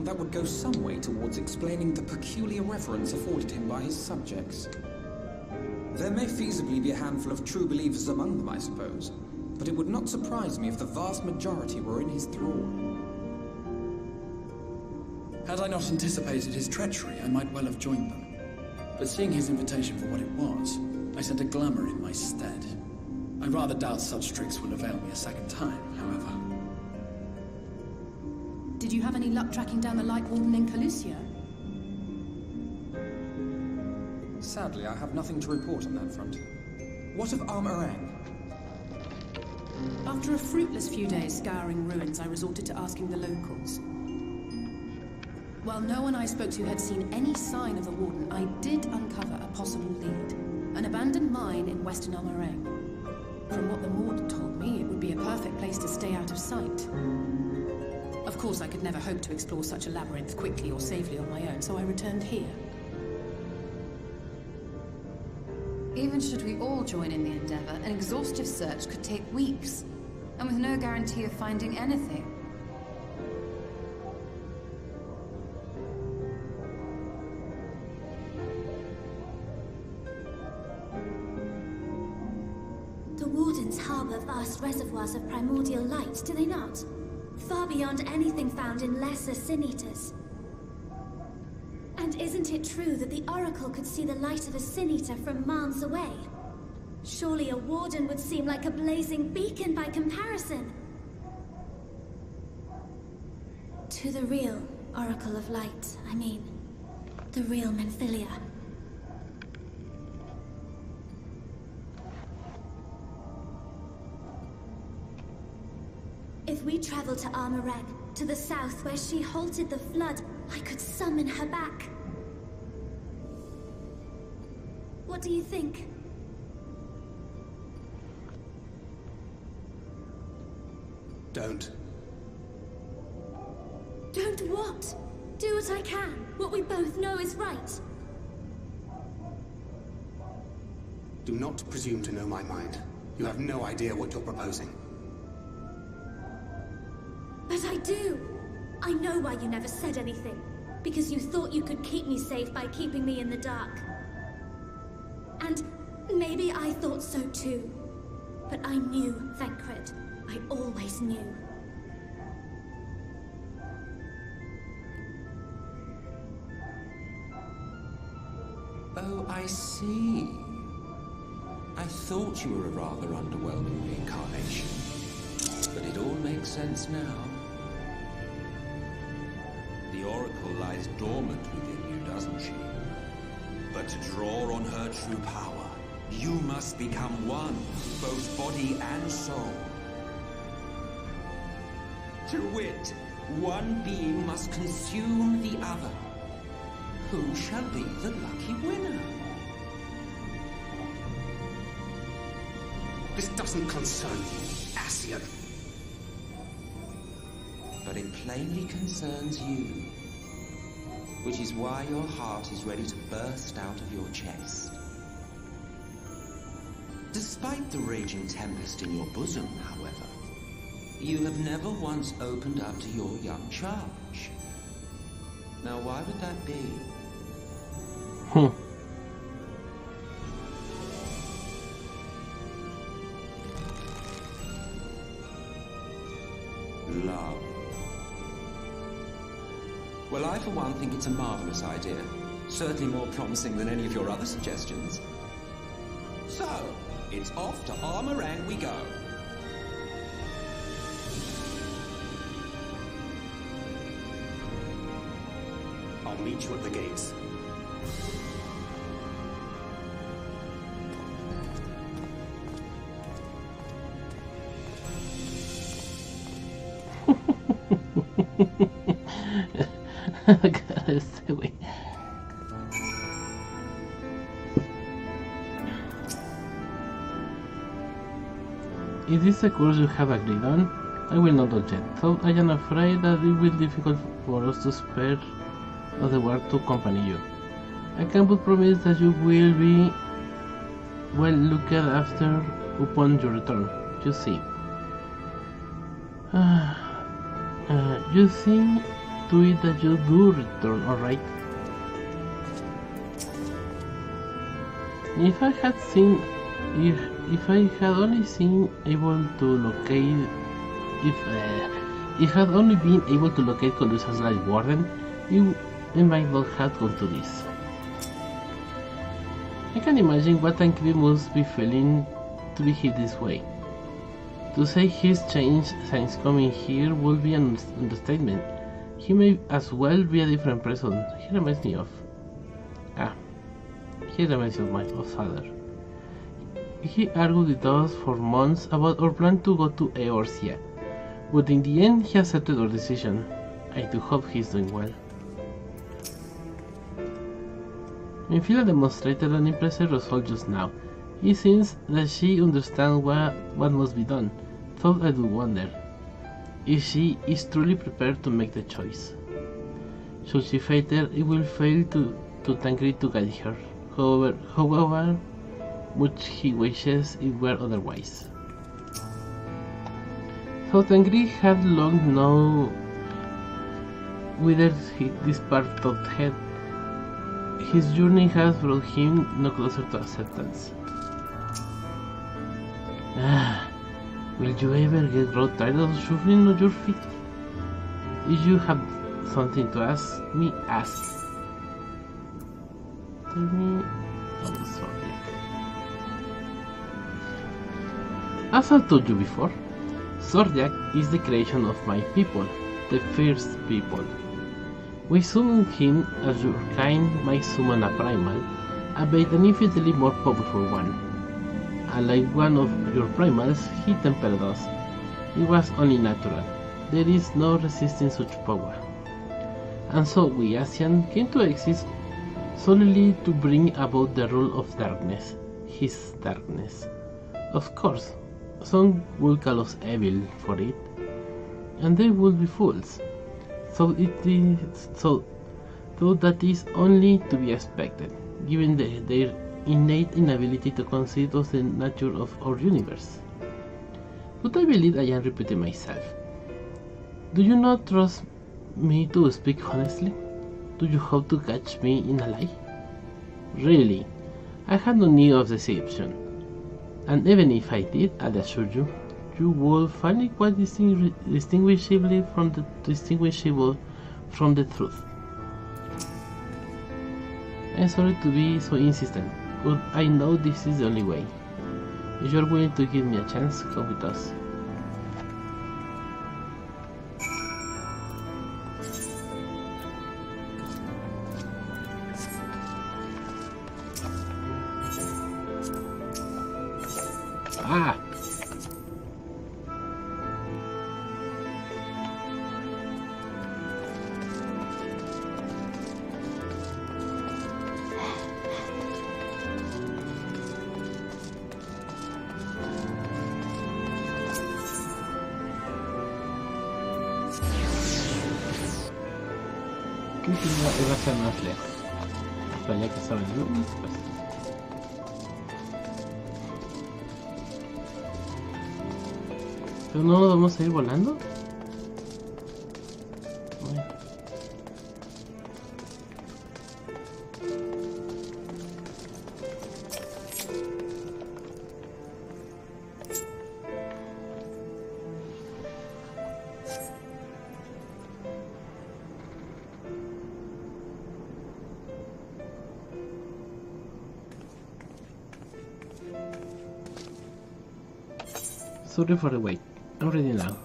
That would go some way towards explaining the peculiar reverence afforded him by his subjects. There may feasibly be a handful of true believers among them, I suppose, but it would not surprise me if the vast majority were in his thrall. Had I not anticipated his treachery, I might well have joined them. But seeing his invitation for what it was, I sent a glamour in my stead. I rather doubt such tricks will avail me a second time, however. Did you have any luck tracking down the Light Warden in Calusia? Sadly, I have nothing to report on that front. What of Armorang? After a fruitless few days scouring ruins, I resorted to asking the locals. While no one I spoke to had seen any sign of the Warden, I did uncover a possible lead. An abandoned mine in western Almarang. From what the Mord told me, it would be a perfect place to stay out of sight. Of course, I could never hope to explore such a labyrinth quickly or safely on my own, so I returned here. Even should we all join in the endeavor, an exhaustive search could take weeks, and with no guarantee of finding anything. The Wardens harbor vast reservoirs of primordial light, do they not? Far beyond anything found in lesser sin-eaters. And isn't it true that the Oracle could see the light of a sin-eater from miles away? Surely a Warden would seem like a blazing beacon by comparison. To the real Oracle of Light, I mean. The real Menphilia. If we travel to Almarang, to the south where she halted the flood, I could summon her back. What do you think? Don't. Don't what? Do what I can. What we both know is right. Do not presume to know my mind. You have no idea what you're proposing. But I do! I know why you never said anything. Because you thought you could keep me safe by keeping me in the dark. And maybe I thought so too. But I knew, Thancred. I always knew. Oh, I see. I thought you were a rather underwhelming reincarnation. But it all makes sense now. The Oracle lies dormant within you, doesn't she? But to draw on her true power, you must become one, both body and soul. To wit, one being must consume the other. Who shall be the lucky winner? This doesn't concern you, Ascian. But it plainly concerns you. Which is why your heart is ready to burst out of your chest. Despite the raging tempest in your bosom, however, you have never once opened up to your young charge. Now, why would that be? Love. Well, I for one think it's a marvelous idea. Certainly more promising than any of your other suggestions. So, it's off to Almarang we go. I'll meet you at the gates. Este güey. Is this the course you have agreed on? I will not object, though I am afraid that it will be difficult for us to spare the word to accompany you. I can but promise that you will be well looked after upon your return. You see. You see to it that you do return, alright? If I had only been able to locate Colusa's Light Warden, it might not have gone to this. I can imagine what Tancred must be feeling to be hit this way. To say he's changed since coming here would be an understatement. He may as well be a different person. He reminds me of... he reminds me of my father. He argued with us for months about our plan to go to Eorzea, but in the end he accepted our decision. I do hope he's doing well. Minfila demonstrated an impressive result just now. It seems that she understands what must be done, though I do wonder if she is truly prepared to make the choice. Should she falter, it will fail to Tancred to guide her, however much he wishes it were otherwise. So Tancred had long known whither this part of head. His journey has brought him no closer to acceptance. Will you ever grow tired of suffering on your feet? If you have something to ask me, ask. Tell me about Zordiak. As I told you before, Zordiak is the creation of my people, the first people. We summon him as your kind might summon a primal, albeit an infinitely more powerful one. Unlike one of your primals, he tempered us. It was only natural. There is no resisting such power. And so we Asian came to exist solely to bring about the rule of darkness, his darkness. Of course, some would call us evil for it, and they would be fools. So that is only to be expected, given their innate inability to conceive of the nature of our universe. But I believe I am repeating myself. Do you not trust me to speak honestly? Do you hope to catch me in a lie? Really, I had no need of deception, and even if I did, I assure you, you would find it quite distinguishable from the truth. I'm sorry to be so insistent, but I know this is the only way. If you're willing to give me a chance, come with us. Ah! Creo que iba a ser más lejos. Pero ya que saben luz, pues. ¿Pero no vamos a ir volando? Bueno. Sorry for the wait. I'm ready now.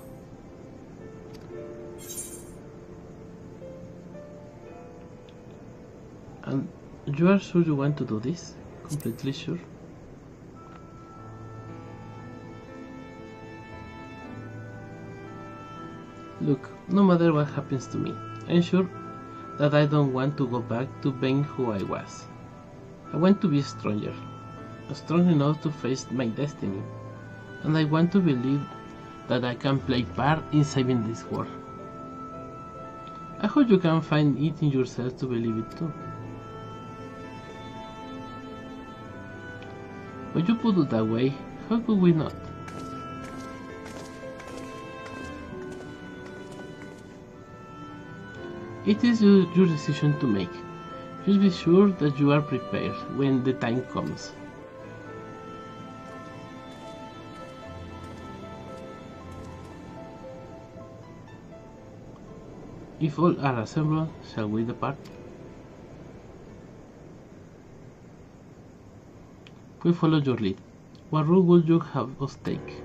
And you are sure you want to do this? Completely sure? Look, no matter what happens to me, I'm sure that I don't want to go back to being who I was. I want to be stronger, strong enough to face my destiny. And I want to believe that I can play part in saving this world. I hope you can find it in yourself to believe it too. When you put it that way, how could we not? It is your decision to make. Just be sure that you are prepared when the time comes. If all are assembled, shall we depart? We follow your lead. What route would you have us take?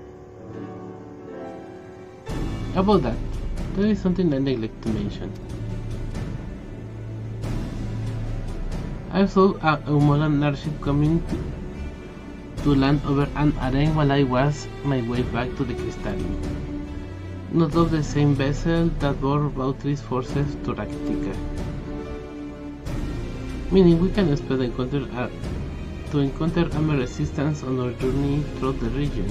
About that, there is something I neglect to mention. I saw a Humolan airship coming to land over an arena while I was my way back to the Crystalline. Not of the same vessel that bore Bautry's forces to Raktika. meaning we can expect to encounter armor resistance on our journey through the region.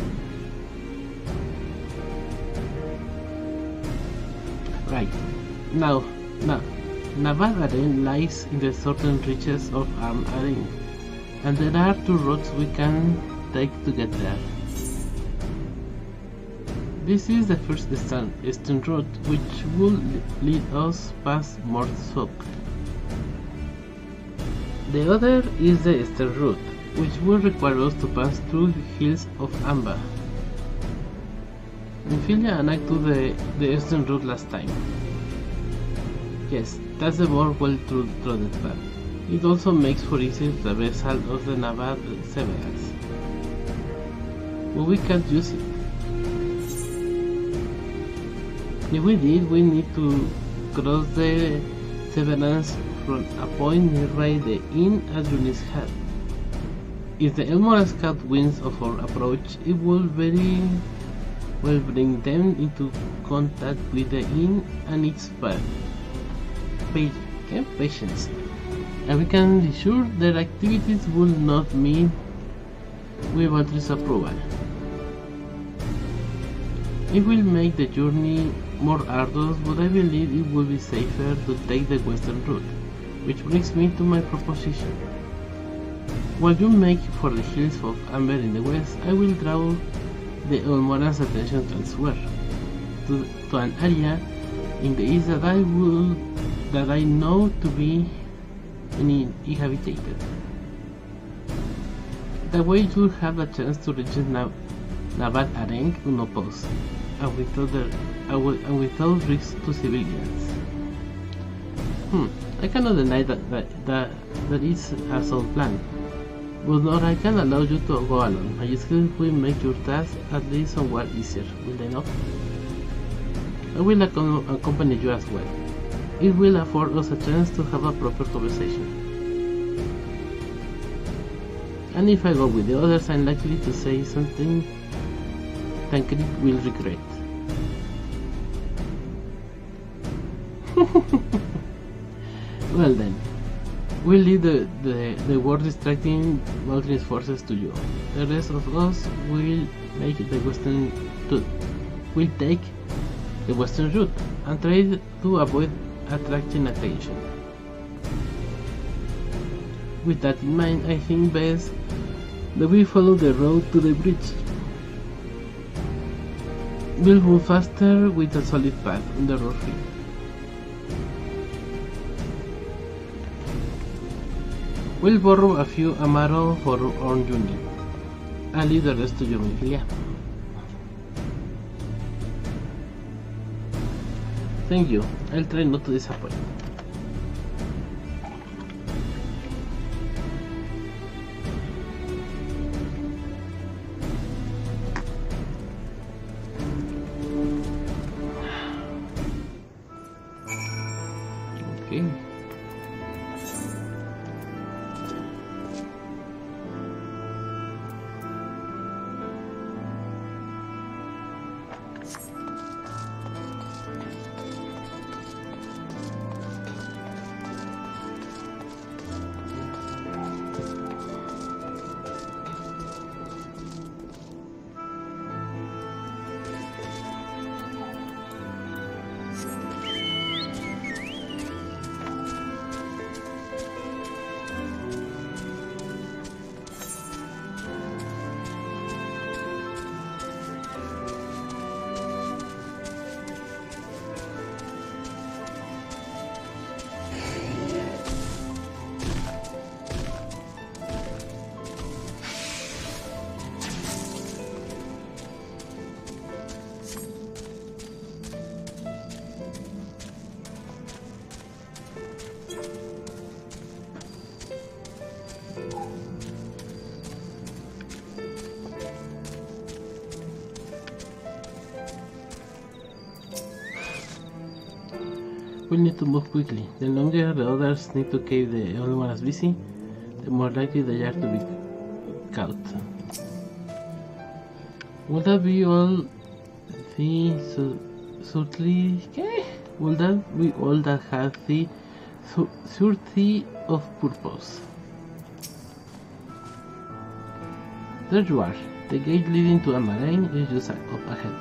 Right, now Naval Arena lies in the southern reaches of Arm Arena, and there are 2 routes we can take to get there. This is the first eastern route, which will lead us past Mortsvok. The other is the eastern route, which will require us to pass through the hills of Amba. Ophelia and I took the eastern route last time. Yes, that's the more well-trodden path. It also makes for easy traversal of the Naval Severance, but we can't use it. If we did, we need to cross the Severance from a point nearby the inn at Yunis Hat. If the Elmora Scout wins of our approach, it will very well bring them into contact with the inn and its patients, and we can be sure their activities will not meet with Valtry's approval. It will make the journey more arduous, but I believe it will be safer to take the western route, which brings me to my proposition. While you make for the hills of Amber in the west, I will draw the Elmora's attention elsewhere, to an area in the east that I know to be inhabited. That way you'll have a chance to reach Naval Arena unopposed, and without risk to civilians. I cannot deny that is a sound plan, but nor I can allow you to go alone. My skills will make your task at least somewhat easier, will they not? I will accompany you as well. It will afford us a chance to have a proper conversation. And if I go with the others, I'm likely to say something Tancred will regret. Well then, we'll leave the war distracting Valtry's forces to you. The rest of us will make the western route. We'll take the western route and try to avoid attracting attention. With that in mind, I think best that we follow the road to the bridge. We'll move faster with a solid path under our feet. We'll borrow a few Amaro for our own journey. I'll leave the rest to you, Ophelia. Thank you. I'll try not to disappoint. Okay. We need to move quickly. The longer the others need to keep the other ones busy, the more likely they are to be caught. Would that be all the subtly? Would that be all that had the Surety of purpose. There you are. The gate leading to Amarane is just up ahead.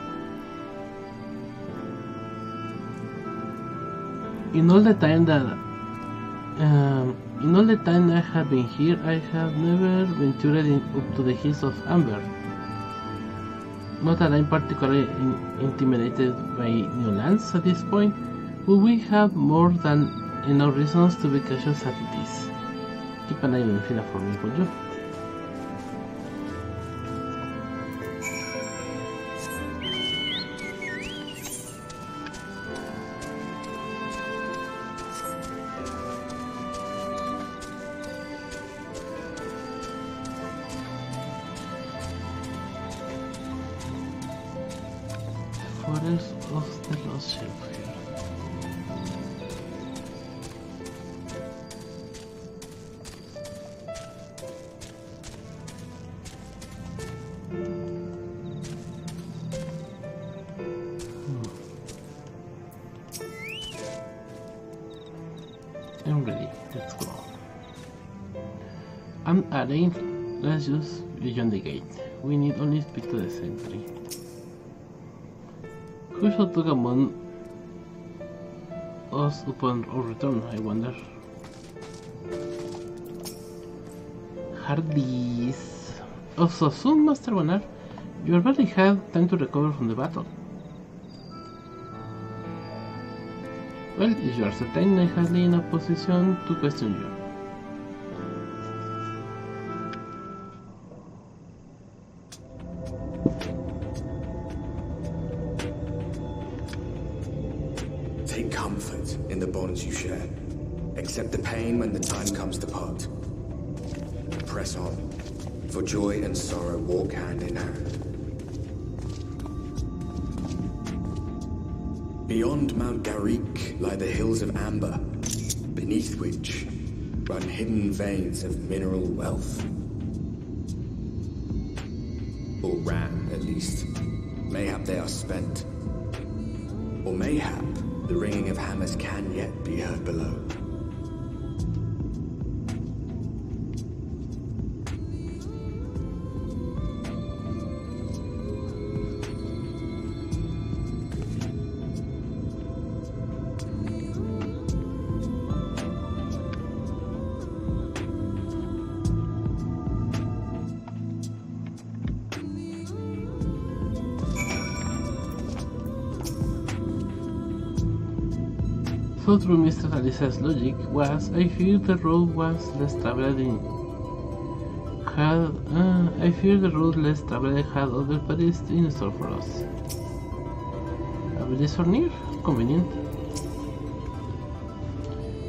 In all the time I have been here, I have never ventured up to the hills of Amber. Not that I'm particularly intimidated by new lands at this point, but we have more than enough reasons to be cautious as it is. Keep an eye on Fina for me, would you? Forest of the Lost Shelf here. I'm ready, let's go. I'm arranged, let's just beyond the gate. We need only speak to the sentry. Who shall talk among us upon our return, I wonder? Hardys. Oh, so soon, Master Banar? You already had time to recover from the battle. Well, if you are certain, I hardly in a position to question you. Take comfort in the bonds you share. Accept the pain when the time comes to part. Press on, for joy and sorrow walk hand in hand. Beyond Mount Garrick lie the hills of Amber, beneath which run hidden veins of mineral wealth. Or ran, at least. Mayhap they are spent. Or mayhap the ringing of hammers can yet be heard below. So through Mr. Alice's logic was, I fear the road was less traveled had other paths in store for us. A village or near? Convenient.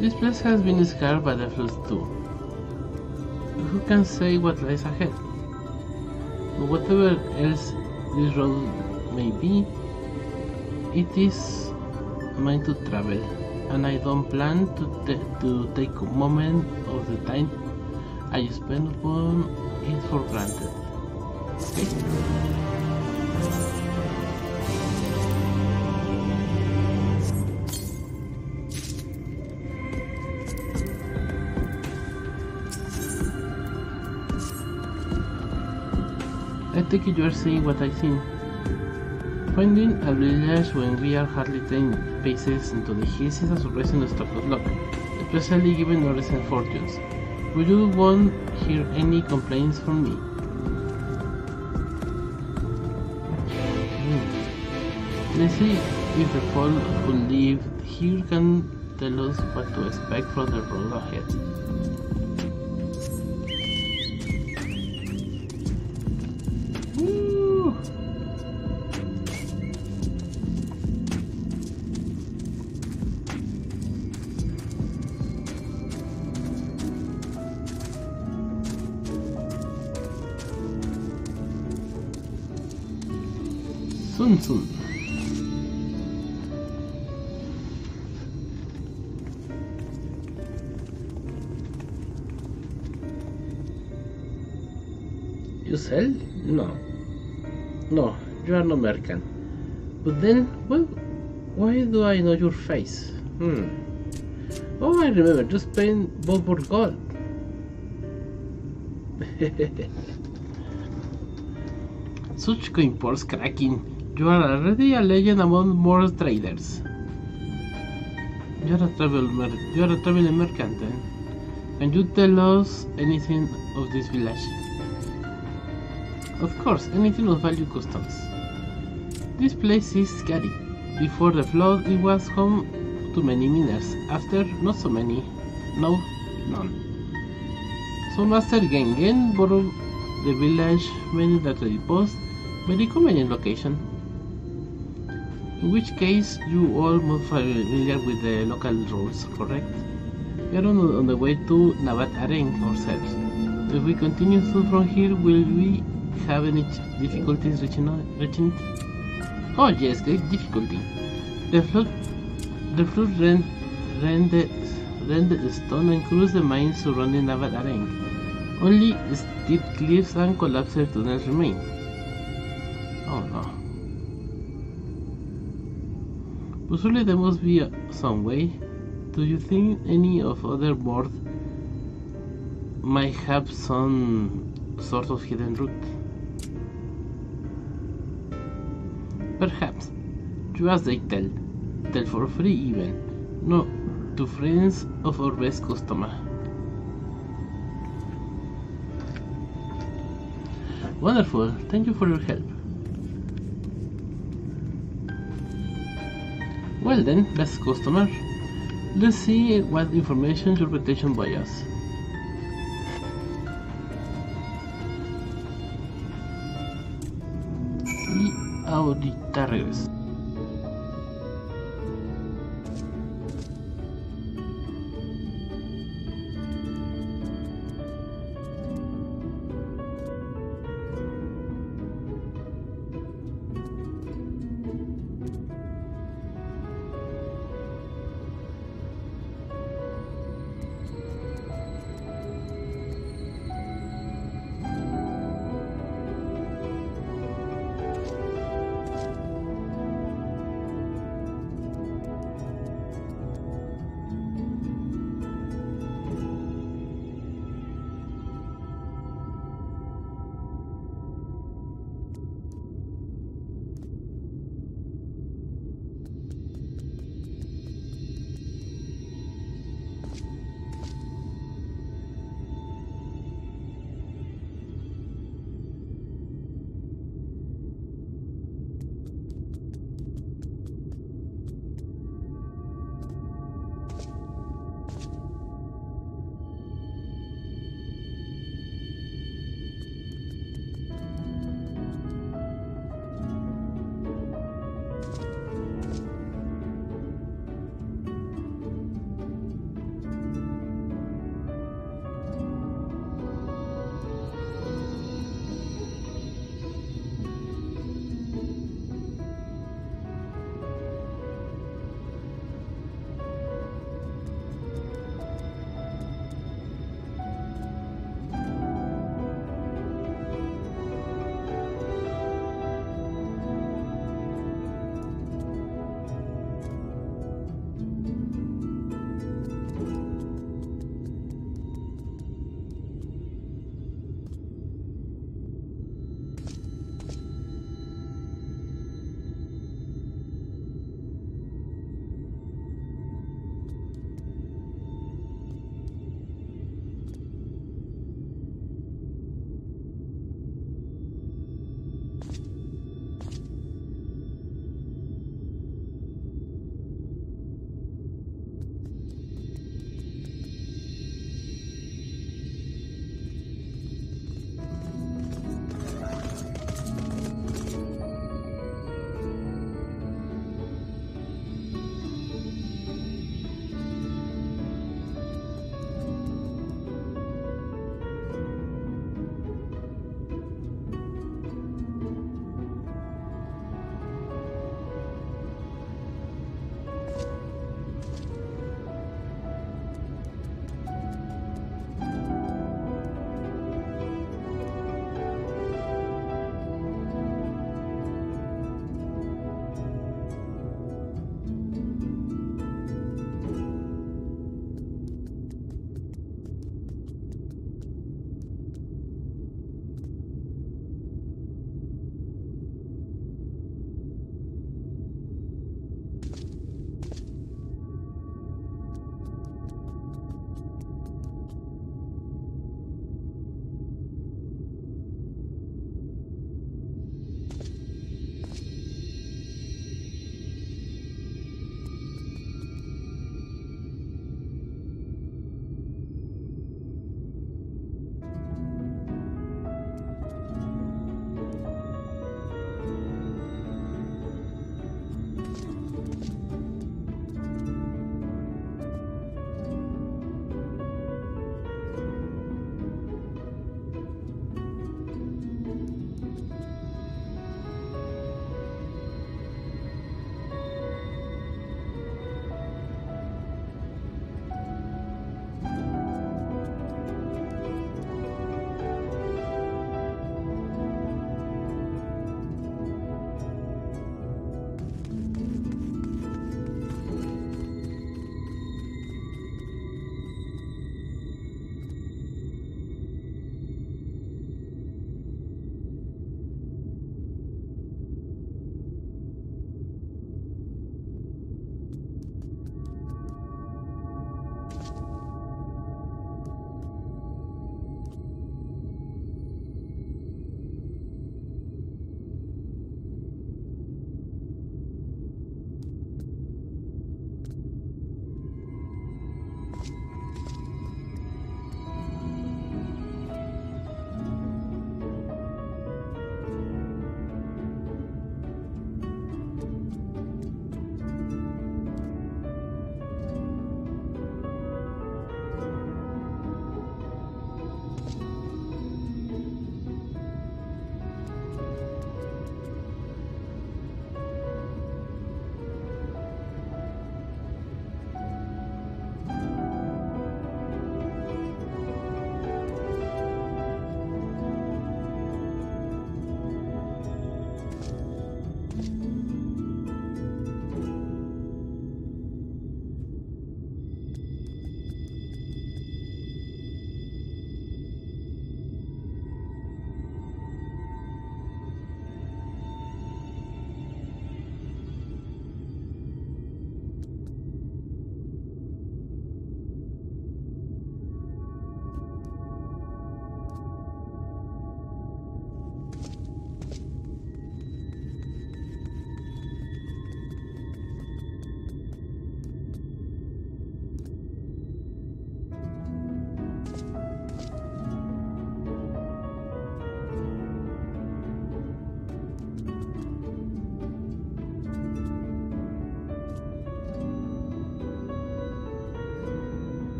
This place has been scarred by the floods too. Who can say what lies ahead? But whatever else this road may be, it is mine to travel. And I don't plan to take a moment of the time I spend upon it for granted. I take it you are seeing what I see. Finding a village when we are hardly 10 paces into the hills is a surprising stroke of luck, especially given our recent fortunes. Would you won't hear any complaints from me? Let's see if the folk who live here can tell us what to expect from the road ahead. Soon. You sell? No, you are no merchant. But then, well, why do I know your face? Oh, I remember, just paying both for gold. Such coin purse cracking. You are already a legend among more traders. You are a traveling merchant. Can you tell us anything of this village? Of course, anything of value customs. This place is scary. Before the flood, it was home to many miners. After, not so many. No, none. So Master Gengen borrowed the village, made it a trade post, very convenient location. In which case, you all must familiar with the local rules, correct? We are on the way to Nabat Areng ourselves. If we continue through from here, will we have any difficulties reaching it? Oh yes, great difficulty. The flood rent the stone and crushed the mines surrounding Nabat Areng. Only steep cliffs and collapsed tunnels remain. Oh no. But surely there must be some way. Do you think any of other board might have some sort of hidden route? Perhaps. You as they tell for free even. No, to friends of our best customer. Wonderful, thank you for your help. Well then, best customer, let's see what information your reputation buys us. Y ahorita regreso.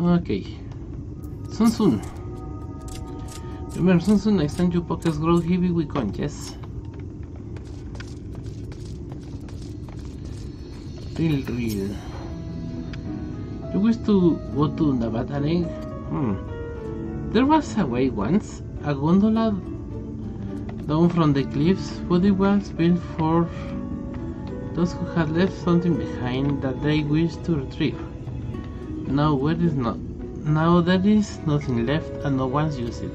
Okay. Sun Sun. Remember Sun Sun, next time your pockets grow heavy with coin, yes? Real. You wish to go to Nevada Lake? There was a way once, a gondola down from the cliffs, but it was built for those who had left something behind that they wished to retrieve. Now there is nothing left and no one's used it.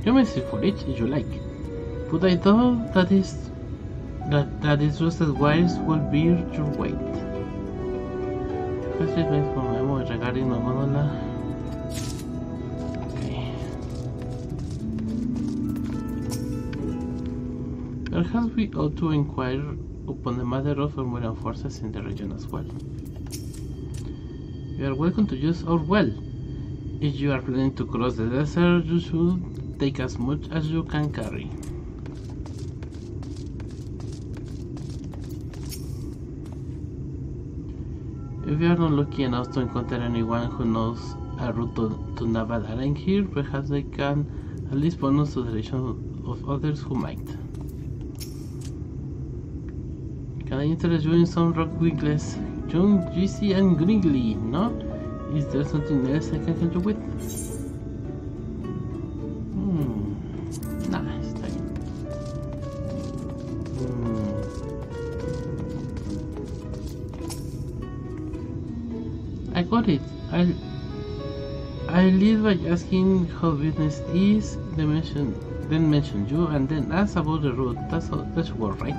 You may search for it if you like, but I thought that its rusted wires will bear your weight. First treatment for memo regarding the gondola. Okay. Perhaps we ought to inquire upon the matter of Romulan forces in the region as well. You are welcome to use our well. If you are planning to cross the desert, you should take as much as you can carry. If you are not lucky enough to encounter anyone who knows a route to Nevada Lake here, perhaps they can at least point us to the direction of others who might. Can I interest you in some rock wiggles? Young, juicy and gringly, no? Is there something else I can help you with? Nah, it's fine. I got it. I'll lead by asking how business is, then mention you, and then ask about the route. That's all right.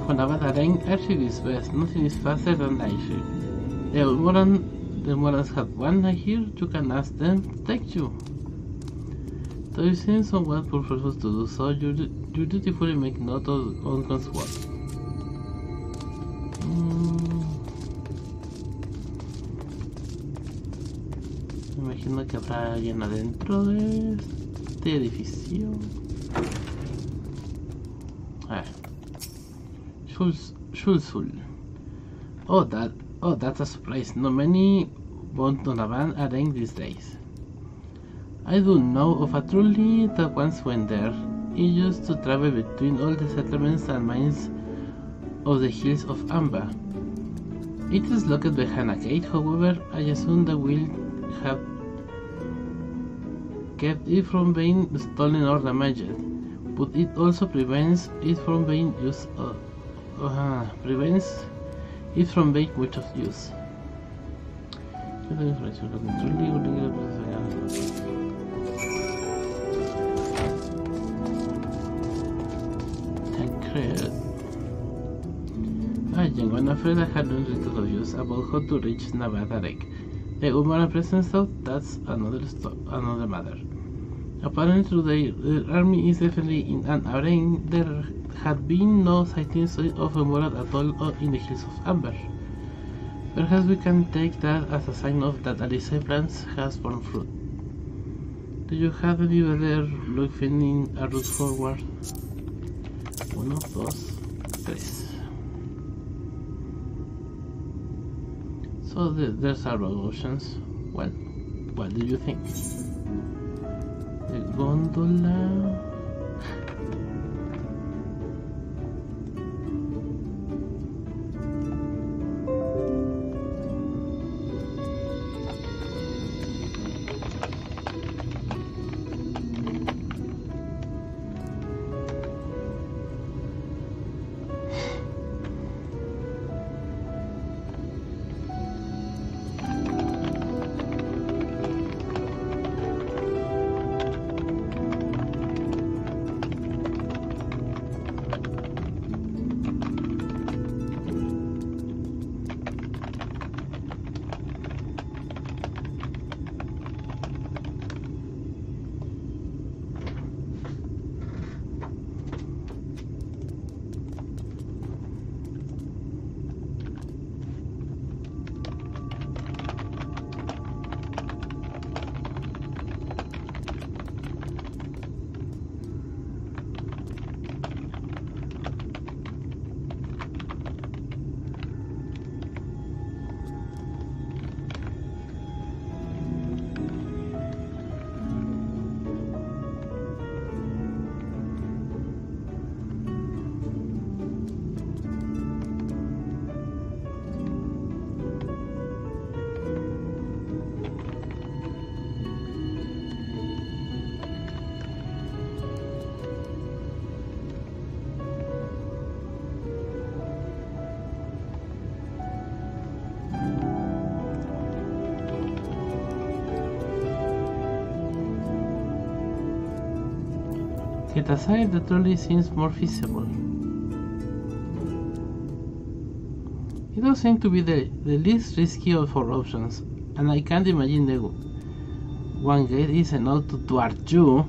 For Nevada Lake, airship is best. Nothing is faster than airship. The Morans have one, I hear. You can ask them to take you. Though you seem somewhat purposeful to do so, you dutifully make note of Olgon's work. Me imagino que habrá alguien adentro de este edificio. Shulsul. Oh, that's a surprise. Not many want on a van arrange these days. I do know of a trolley that once went there. It used to travel between all the settlements and mines of the hills of Amba. It is locked behind a gate, however. I assume that will have kept it from being stolen or damaged, but it also prevents it from being used. Prevents it from being much of use. Tancred. Young one, afraid I had no little of use about how to reach Nevada Lake. The Umaran presence though, that's another matter. Apparently the army is definitely in an arena. There had been no sightings of a Umaran at all in the hills of Amber. Perhaps we can take that as a sign of that Alice plans has borne fruit. Do you have any better luck finding a route forward? 1, 2, 3. So there's several options. Well, what do you think? The gondola. Set aside, the trolley seems more feasible. It does seem to be the least risky of our options, and I can't imagine the one gate is enough to thwart you.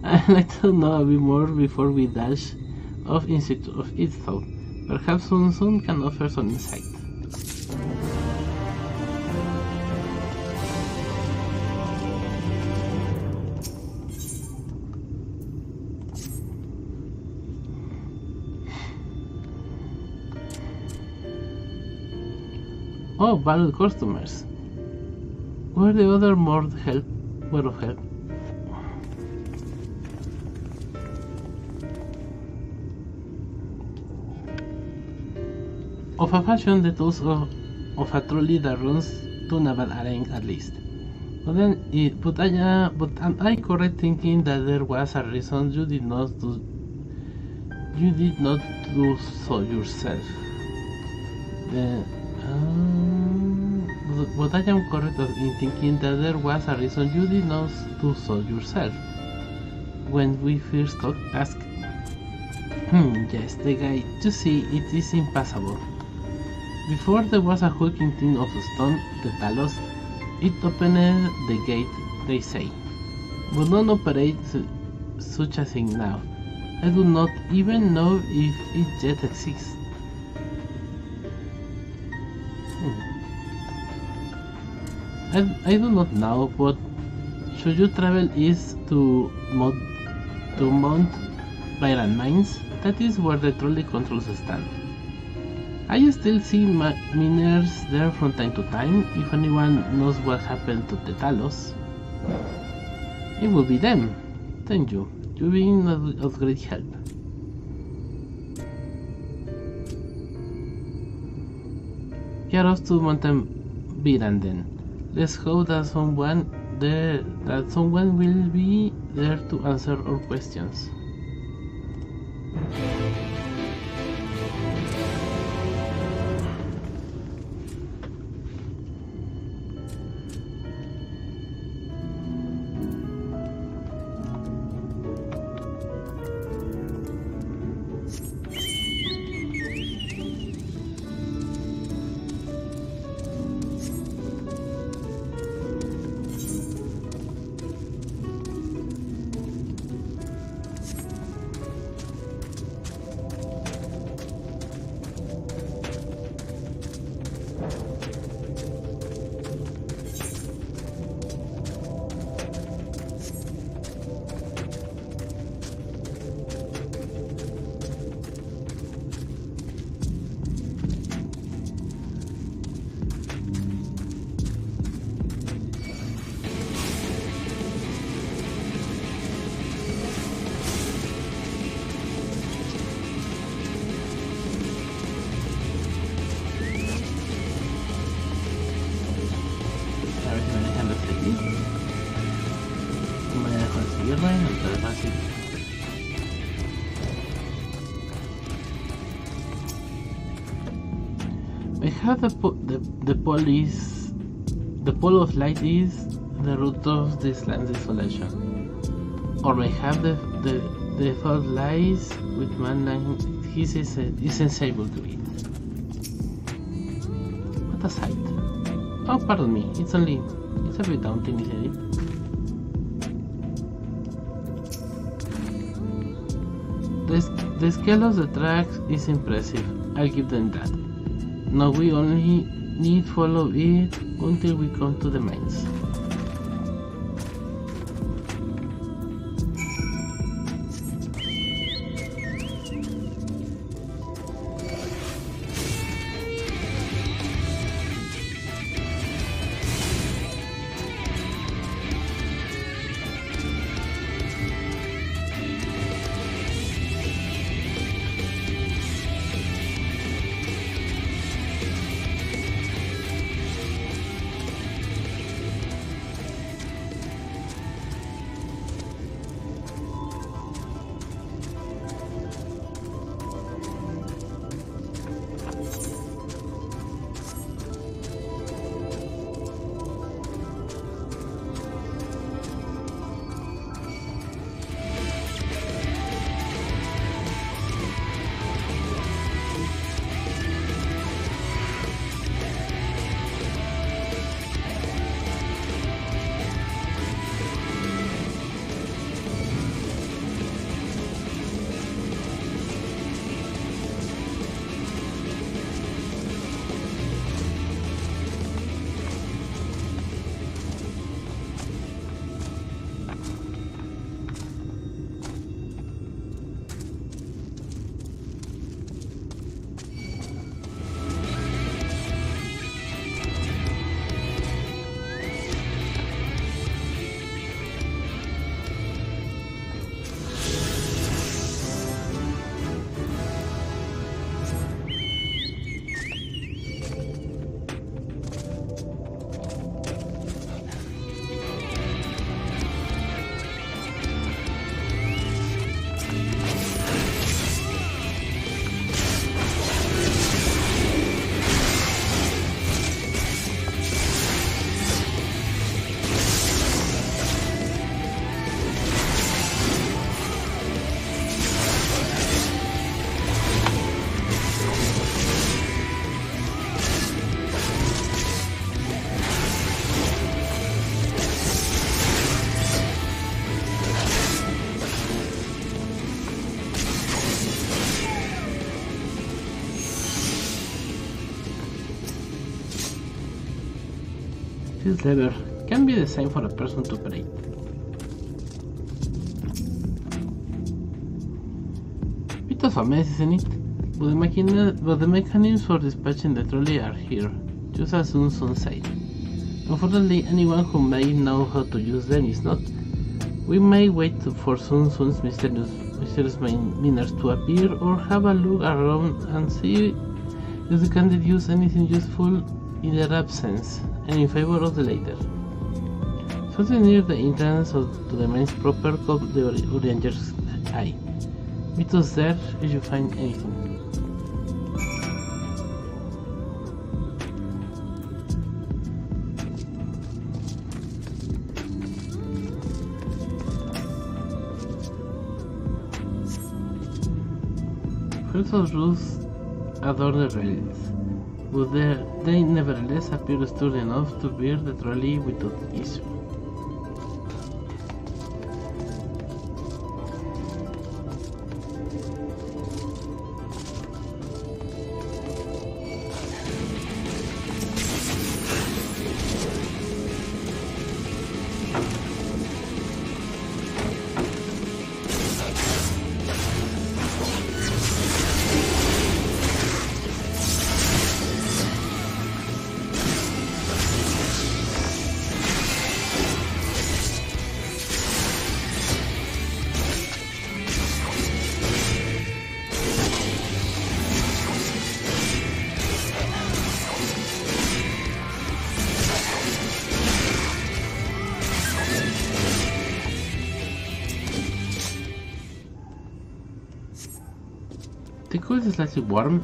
I'd like to know a bit more before we dash off in search of it, though. Perhaps soon can offer some insight. Oh, valued customers. Were the other more of help? Of a fashion, the tools of a trolley that runs to naval arena at least. But am I correct thinking that there was a reason you did not do so yourself? But I am correct in thinking that there was a reason you did not do so yourself. When we first asked, yes, the guy. You see, it is impassable. Before there was a hulking thing of stone, the Talos. It opened the gate, they say. But none operates such a thing now. I do not even know if it yet exists. I do not know, but should you travel east to Mount Byron Mines, that is where the trolley controls stand. I still see miners there from time to time. If anyone knows what happened to the Talos, it will be them. Thank you. You've been of great help. Get us to Mountain Byron then. Let's hope that someone will be there to answer our questions. The pole of light is the root of this land's desolation, or mayhap the fault lies with mankind. He is insensible to it. What a sight! Oh, pardon me. It's a bit daunting, isn't it? The scale of the tracks is impressive. I'll give them that. Now we only need follow it until we come to the mines. This lever can be the same for a person to operate. Bit of a mess, isn't it? But the mechanisms for dispatching the trolley are here, just as Sun said. Unfortunately, anyone who may know how to use them is not. We may wait for Sun's mysterious miners to appear, or have a look around and see if we can deduce anything useful in their absence, and in favor of the latter. Something near the entrance to the mains proper called the Oranger's Eye. Meet us there if you find anything. Those roofs adorn the railings, but they nevertheless appear sturdy enough to bear the trolley without issue. The cool is slightly warm,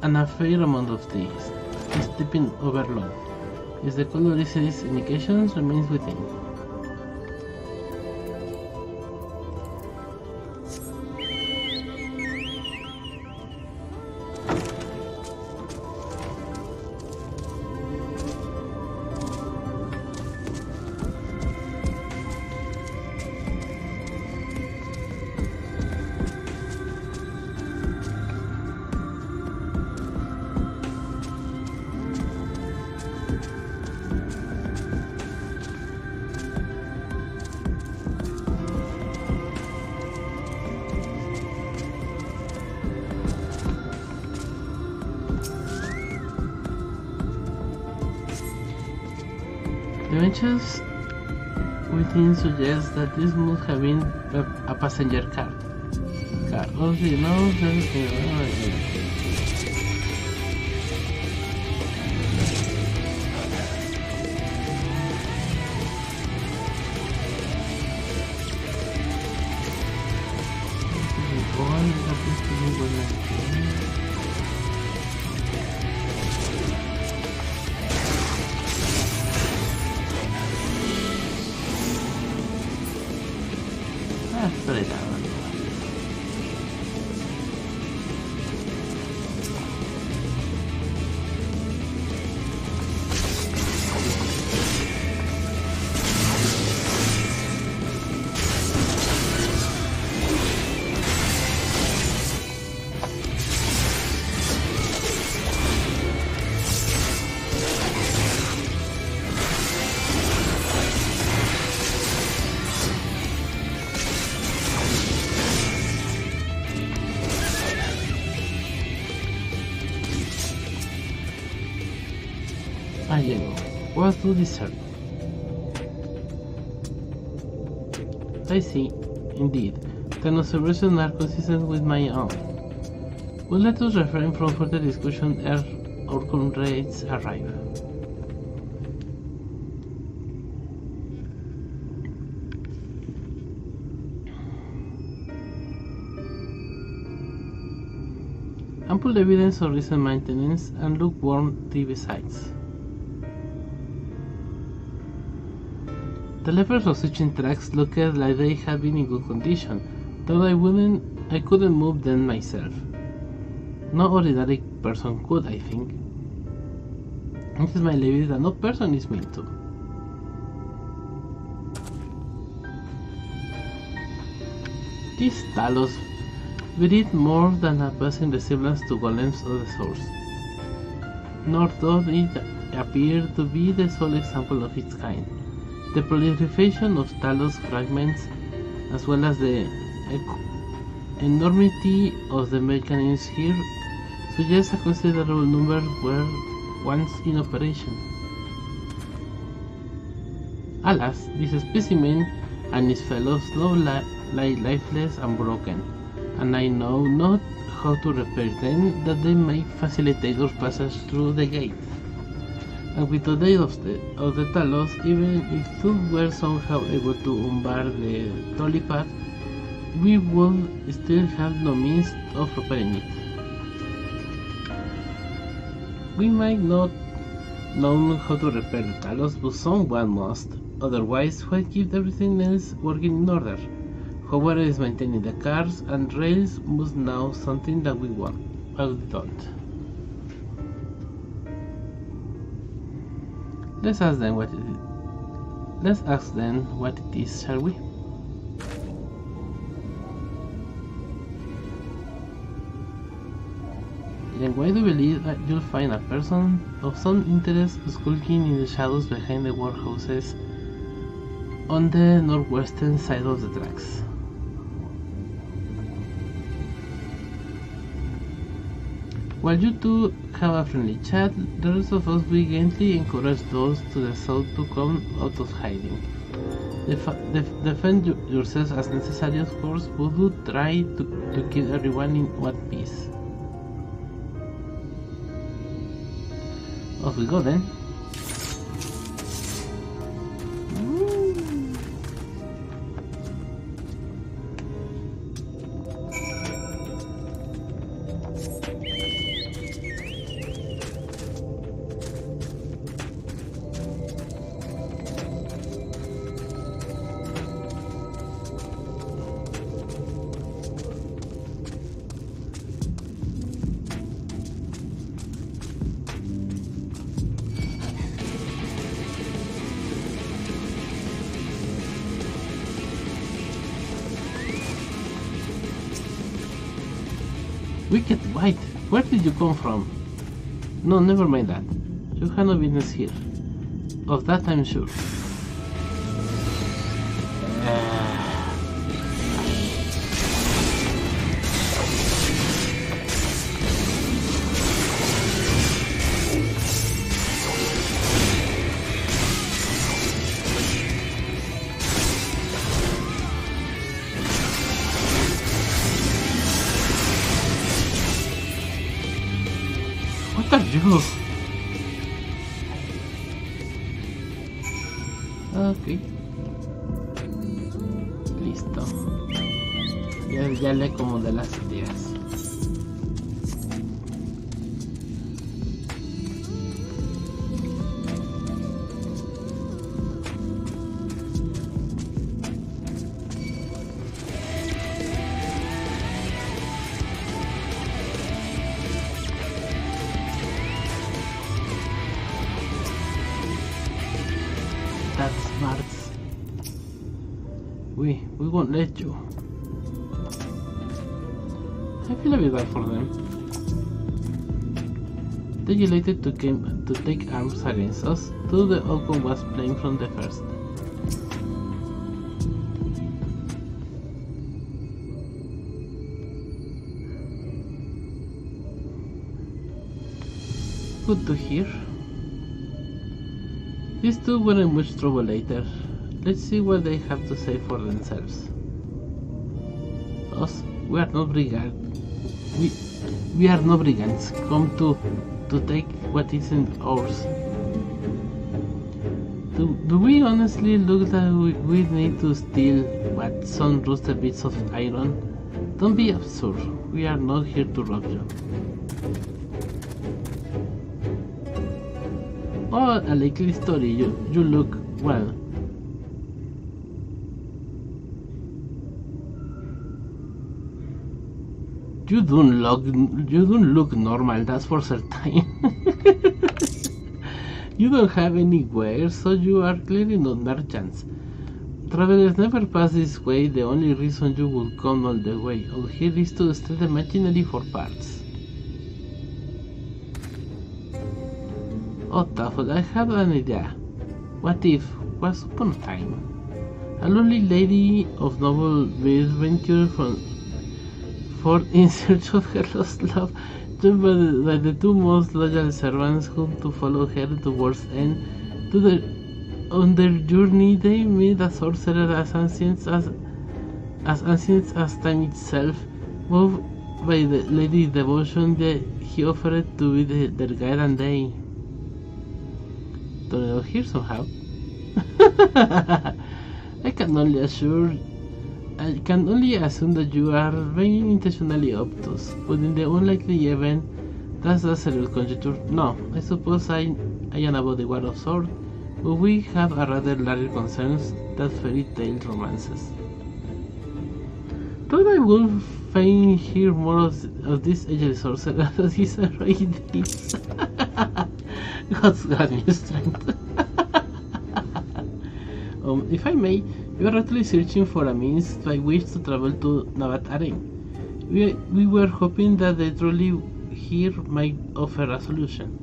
and a fair amount of tea is stepping over long, as the color is indications remains within. The benches within suggest that this must have been a passenger car. Also, you know, was to discern. I see, indeed, that observations are consistent with my own. But let us refrain from further discussion ere our comrades arrive. Ample evidence of recent maintenance and lukewarm tea besides. The levers of switching tracks looked like they had been in good condition, though I couldn't move them myself. No ordinary person could, I think. It is my belief that no person is meant to. These talos breathe more than a passing resemblance to golems of the source. Nor does it appear to be the sole example of its kind. The proliferation of Talos fragments, as well as the enormity of the mechanisms here, suggests a considerable number were once in operation. Alas, this specimen and its fellows now lie lifeless and broken, and I know not how to repair them that they may facilitate our passage through the gate. And with the aid of the Talos, even if we were somehow able to unbar the trolley path, we would still have no means of repairing it. We might not know how to repair the Talos, but someone must. Otherwise, why keep everything else working in order? Whoever is maintaining the cars and rails must know something that we don't. Let's ask them what it is, shall we? Then why do you believe that you'll find a person of some interest skulking in the shadows behind the warehouses on the northwestern side of the tracks? While you two have a friendly chat, the rest of us will gently encourage those to the south to come out of hiding. Defend yourselves as necessary, of course, but do try to keep everyone in one piece. Off we go then. Wicked White, where did you come from? No, never mind that. You have no business here. Of that I'm sure. What are you? Ok. Listo. Ya le acomodé las ideas. That's smart. We won't let you. I feel a bit bad for them. They elected to take arms against us, though the outcome was plain from the first. Good to hear. These two were in much trouble later. Let's see what they have to say for themselves. Us, we are no brigands. We are no brigands come to take what isn't ours. Do we honestly look that we need to steal what, some rusted bits of iron? Don't be absurd. We are not here to rob you. Oh, a likely story. You look well. You don't look normal, that's for certain. You don't have any wares, so you are clearly not merchants. Travelers never pass this way. The only reason you would come all the way out here is to steal the machinery for parts. Oh, Tafel, I have an idea. What if, once upon a time, a lonely lady of noble birth ventured forth in search of her lost love, joined by the two most loyal servants whom to follow her towards end. On their journey, they met a sorcerer as ancient as time itself. Moved by the lady's devotion, he offered to be their guide, and they tornado here somehow. I can only assume that you are being intentionally obtuse, but in the unlikely event that's a serious conjecture. No, I suppose I am about the war of swords, but we have a rather larger concerns than fairy tale romances. Thought I would fain hear more of this ageless sorcerer as his already is. God's got me strength. If I may, you are actually searching for a means by which to travel to Navataren. We were hoping that the trolley here might offer a solution.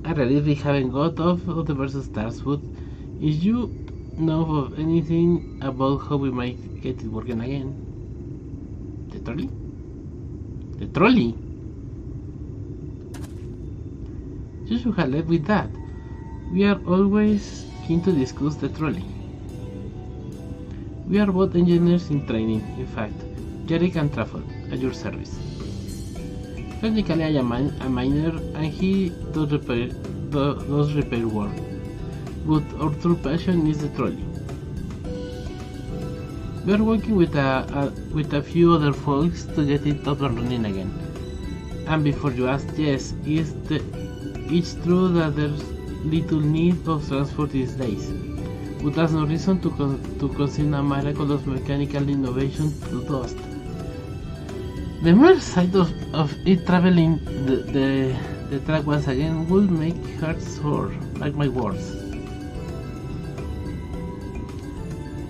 I realize we haven't got off of the versus stars, but if you know of anything about how we might get it working again. The trolley? The trolley? You should have led with that. We are always keen to discuss the trolley. We are both engineers in training, in fact. Jerick and Trafford, at your service. Technically I am a miner and he does repair work, but our true passion is the trolley. We are working with a few other folks to get it up and running again. And before you ask, yes, it's true that there's little need of transport these days, but that's no reason to consider a miraculous mechanical innovation to dust. The mere sight of it traveling the track once again would make hearts sore, like my words.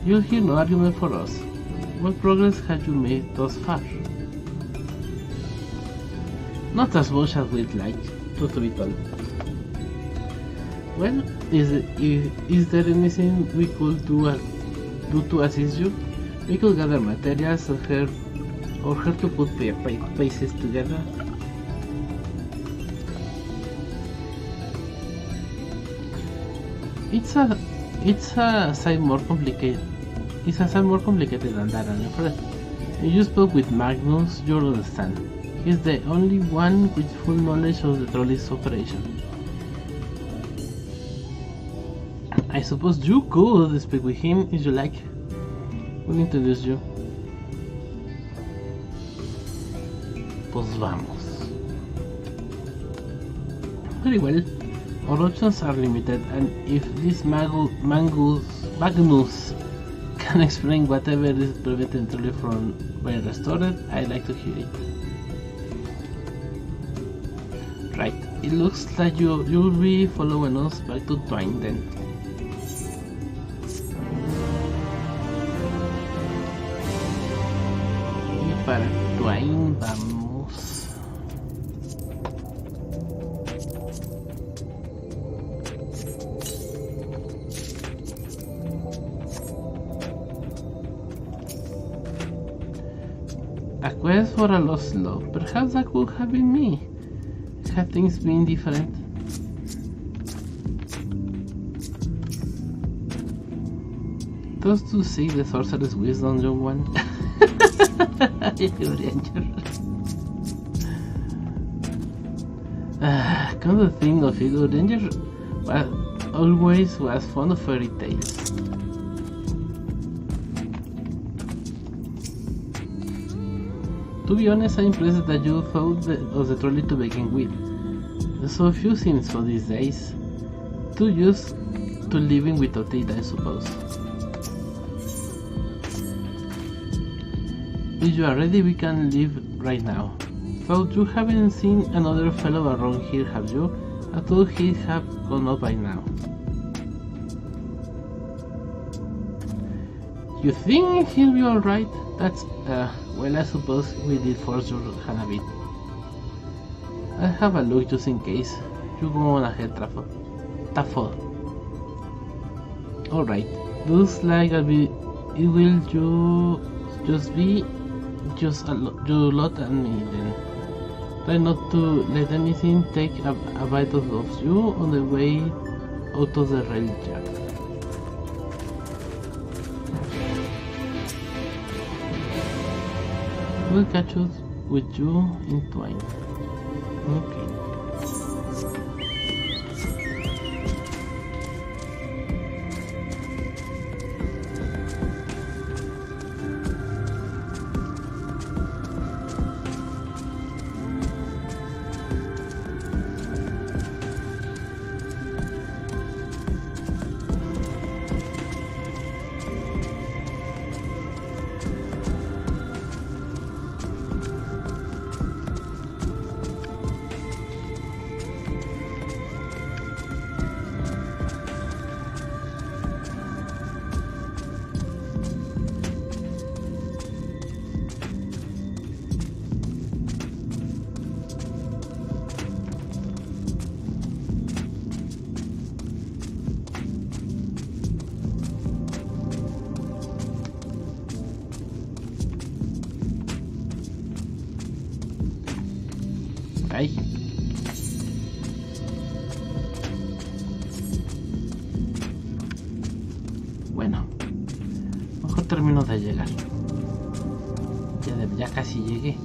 You'll hear no argument for us. What progress have you made thus far? Not as much as we'd like, truth to be told. Well, is there anything we could do to assist you? We could gather materials or her to put pieces together. It's a side more complicated. It's a side more complicated than that, I'm afraid. If you spoke with Magnus, you'll understand. He's the only one with full knowledge of the trolley's operation. I suppose you could speak with him if you like. We'll introduce you. Pues vamos. Very well. Our options are limited, and if this Magnus can explain whatever is preventing the trolley from being restored, I'd like to hear it. Right, it looks like you'll be following us back to Twine then. Y para Twine vamos. A quest for a lost love. Perhaps that could have been me. Had things been different. Those to seek the sorcerer's wisdom, young one. Come to think of it, Ranger always was fond of fairy tales. To be honest, I'm impressed that you thought of the trolley to begin with. So few things for these days. Too used to living without it, I suppose. If you are ready, we can leave right now. Thought you haven't seen another fellow around here, have you? I thought he'd have gone up by now. You think he'll be alright? That's, well, I suppose we did force your hand a bit. I have a look just in case. You go on ahead, Taffo. Alright, looks like it will just be your lot and me then. Try not to let anything take a bite of you on the way out of the rail yard. We'll catch up with you in twine. Okay. Ay. Bueno, mejor termino de llegar. Ya casi llegué.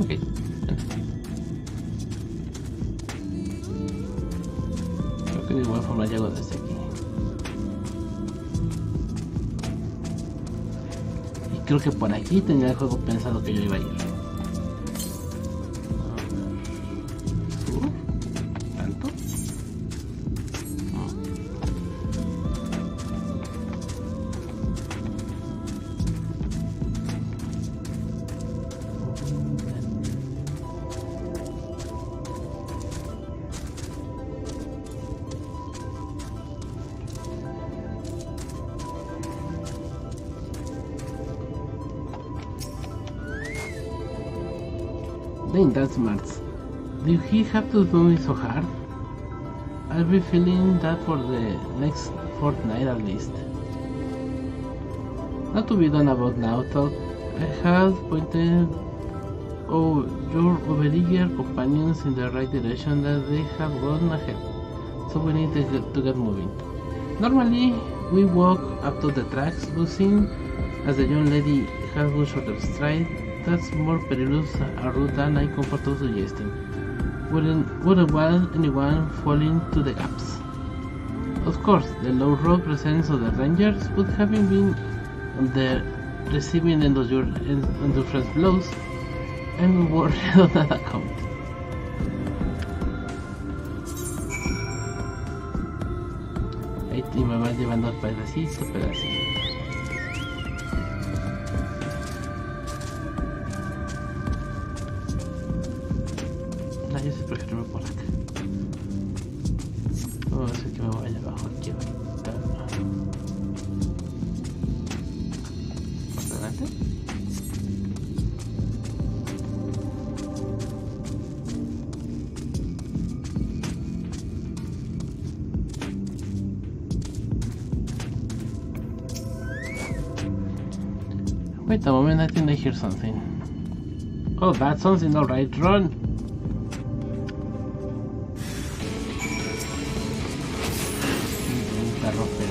Okay. Creo que de igual forma llego desde aquí. Y creo que por aquí tenía el juego pensado que yo iba a ir. ¿Tanto? Dang, that's smart. Did he have to do it so hard? I'll be feeling that for the next fortnight at least. Not to be done about now, thought I had pointed your over-eager companions in the right direction that they have gone ahead, so we need to get moving. Normally, we walk up to the tracks, losing as the young lady has a shorter stride. That's more perilous a route than I comfortable suggesting. Wouldn't want anyone falling to the gaps. Of course, the low rock presence of the Rangers would have been on the receiving end of your endurance blows. I'm worried on that account. y me va llevando pedacito a pedacito. No, yo sí prefiero irme por acá. No sé que me vaya abajo aquí ahorita. ¿Por delante? Wait a moment, I think I hear something. Oh, that's something, alright, run! Perro feo.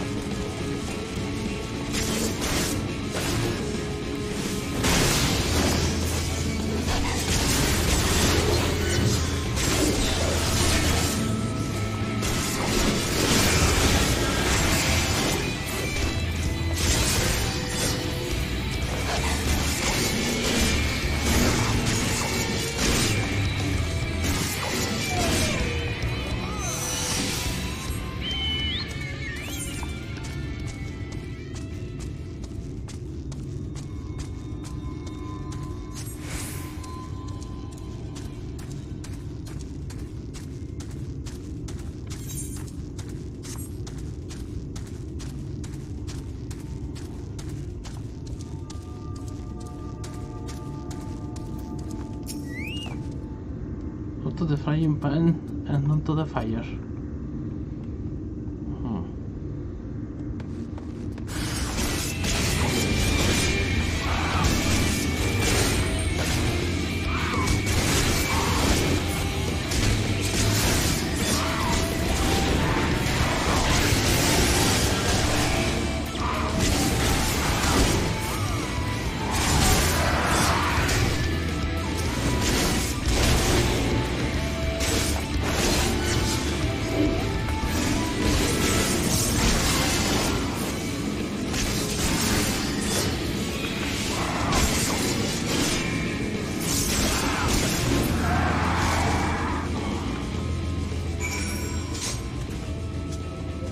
To the frying pan and onto the fire.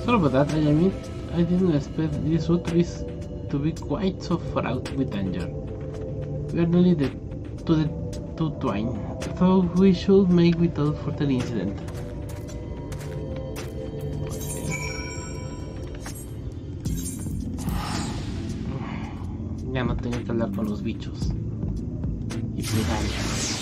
Sorry about that, I admit I didn't expect this route to be quite so fraught with danger. We are nearly to Twine, so we should make without further incident. Ya no tengo que hablar con los bichos y pegarles.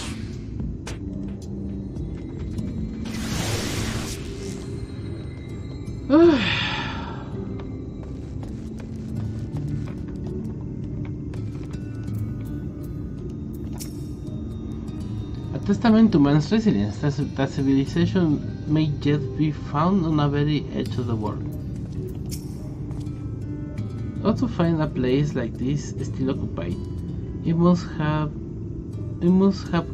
A testament to man's resilience, that civilization may yet be found on the very edge of the world. How to find a place like this still occupied? It must have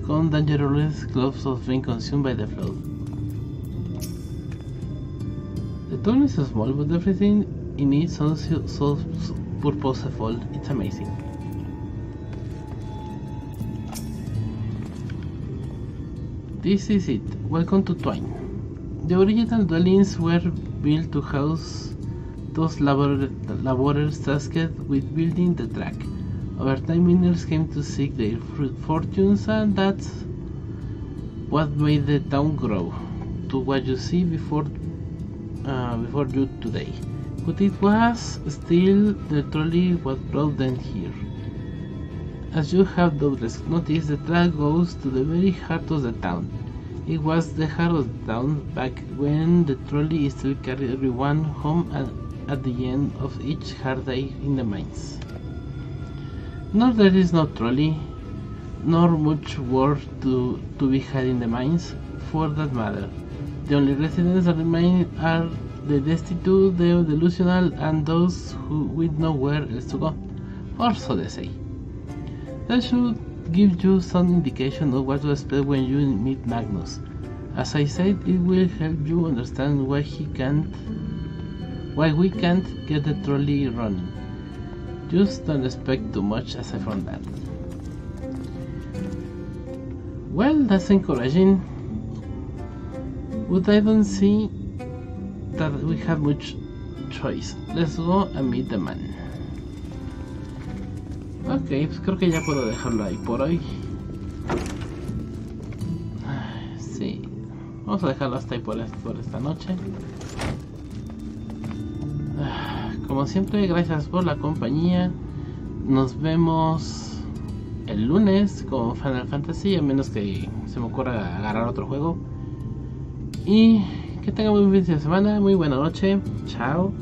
gone dangerous close of being consumed by the flood. The town is so small, but everything in it sounds so purposeful. It's amazing. This is it. Welcome to Twine. The original dwellings were built to house those laborers tasked with building the track. Over time, miners came to seek their fortunes, and that's what made the town grow to what you see before you today. But it was still literally what brought them here. As you have doubtless noticed, the track goes to the very heart of the town. It was the heart of the town back when the trolley still carried everyone home at the end of each hard day in the mines. Now there is no trolley, nor much work to be had in the mines, for that matter. The only residents that remain are the destitute, the delusional, and those who with nowhere else to go, or so they say. That should give you some indication of what to expect when you meet Magnus. As I said, it will help you understand why we can't get the trolley running. Just don't expect too much aside from that. Well, that's encouraging, but I don't see that we have much choice. Let's go and meet the man. Ok, pues creo que ya puedo dejarlo ahí por hoy. Sí, vamos a dejarlo hasta ahí por esta noche. Como siempre, gracias por la compañía. Nos vemos el lunes con Final Fantasy, a menos que se me ocurra agarrar otro juego. Y que tengan muy buen fin de semana, muy buena noche. Chao.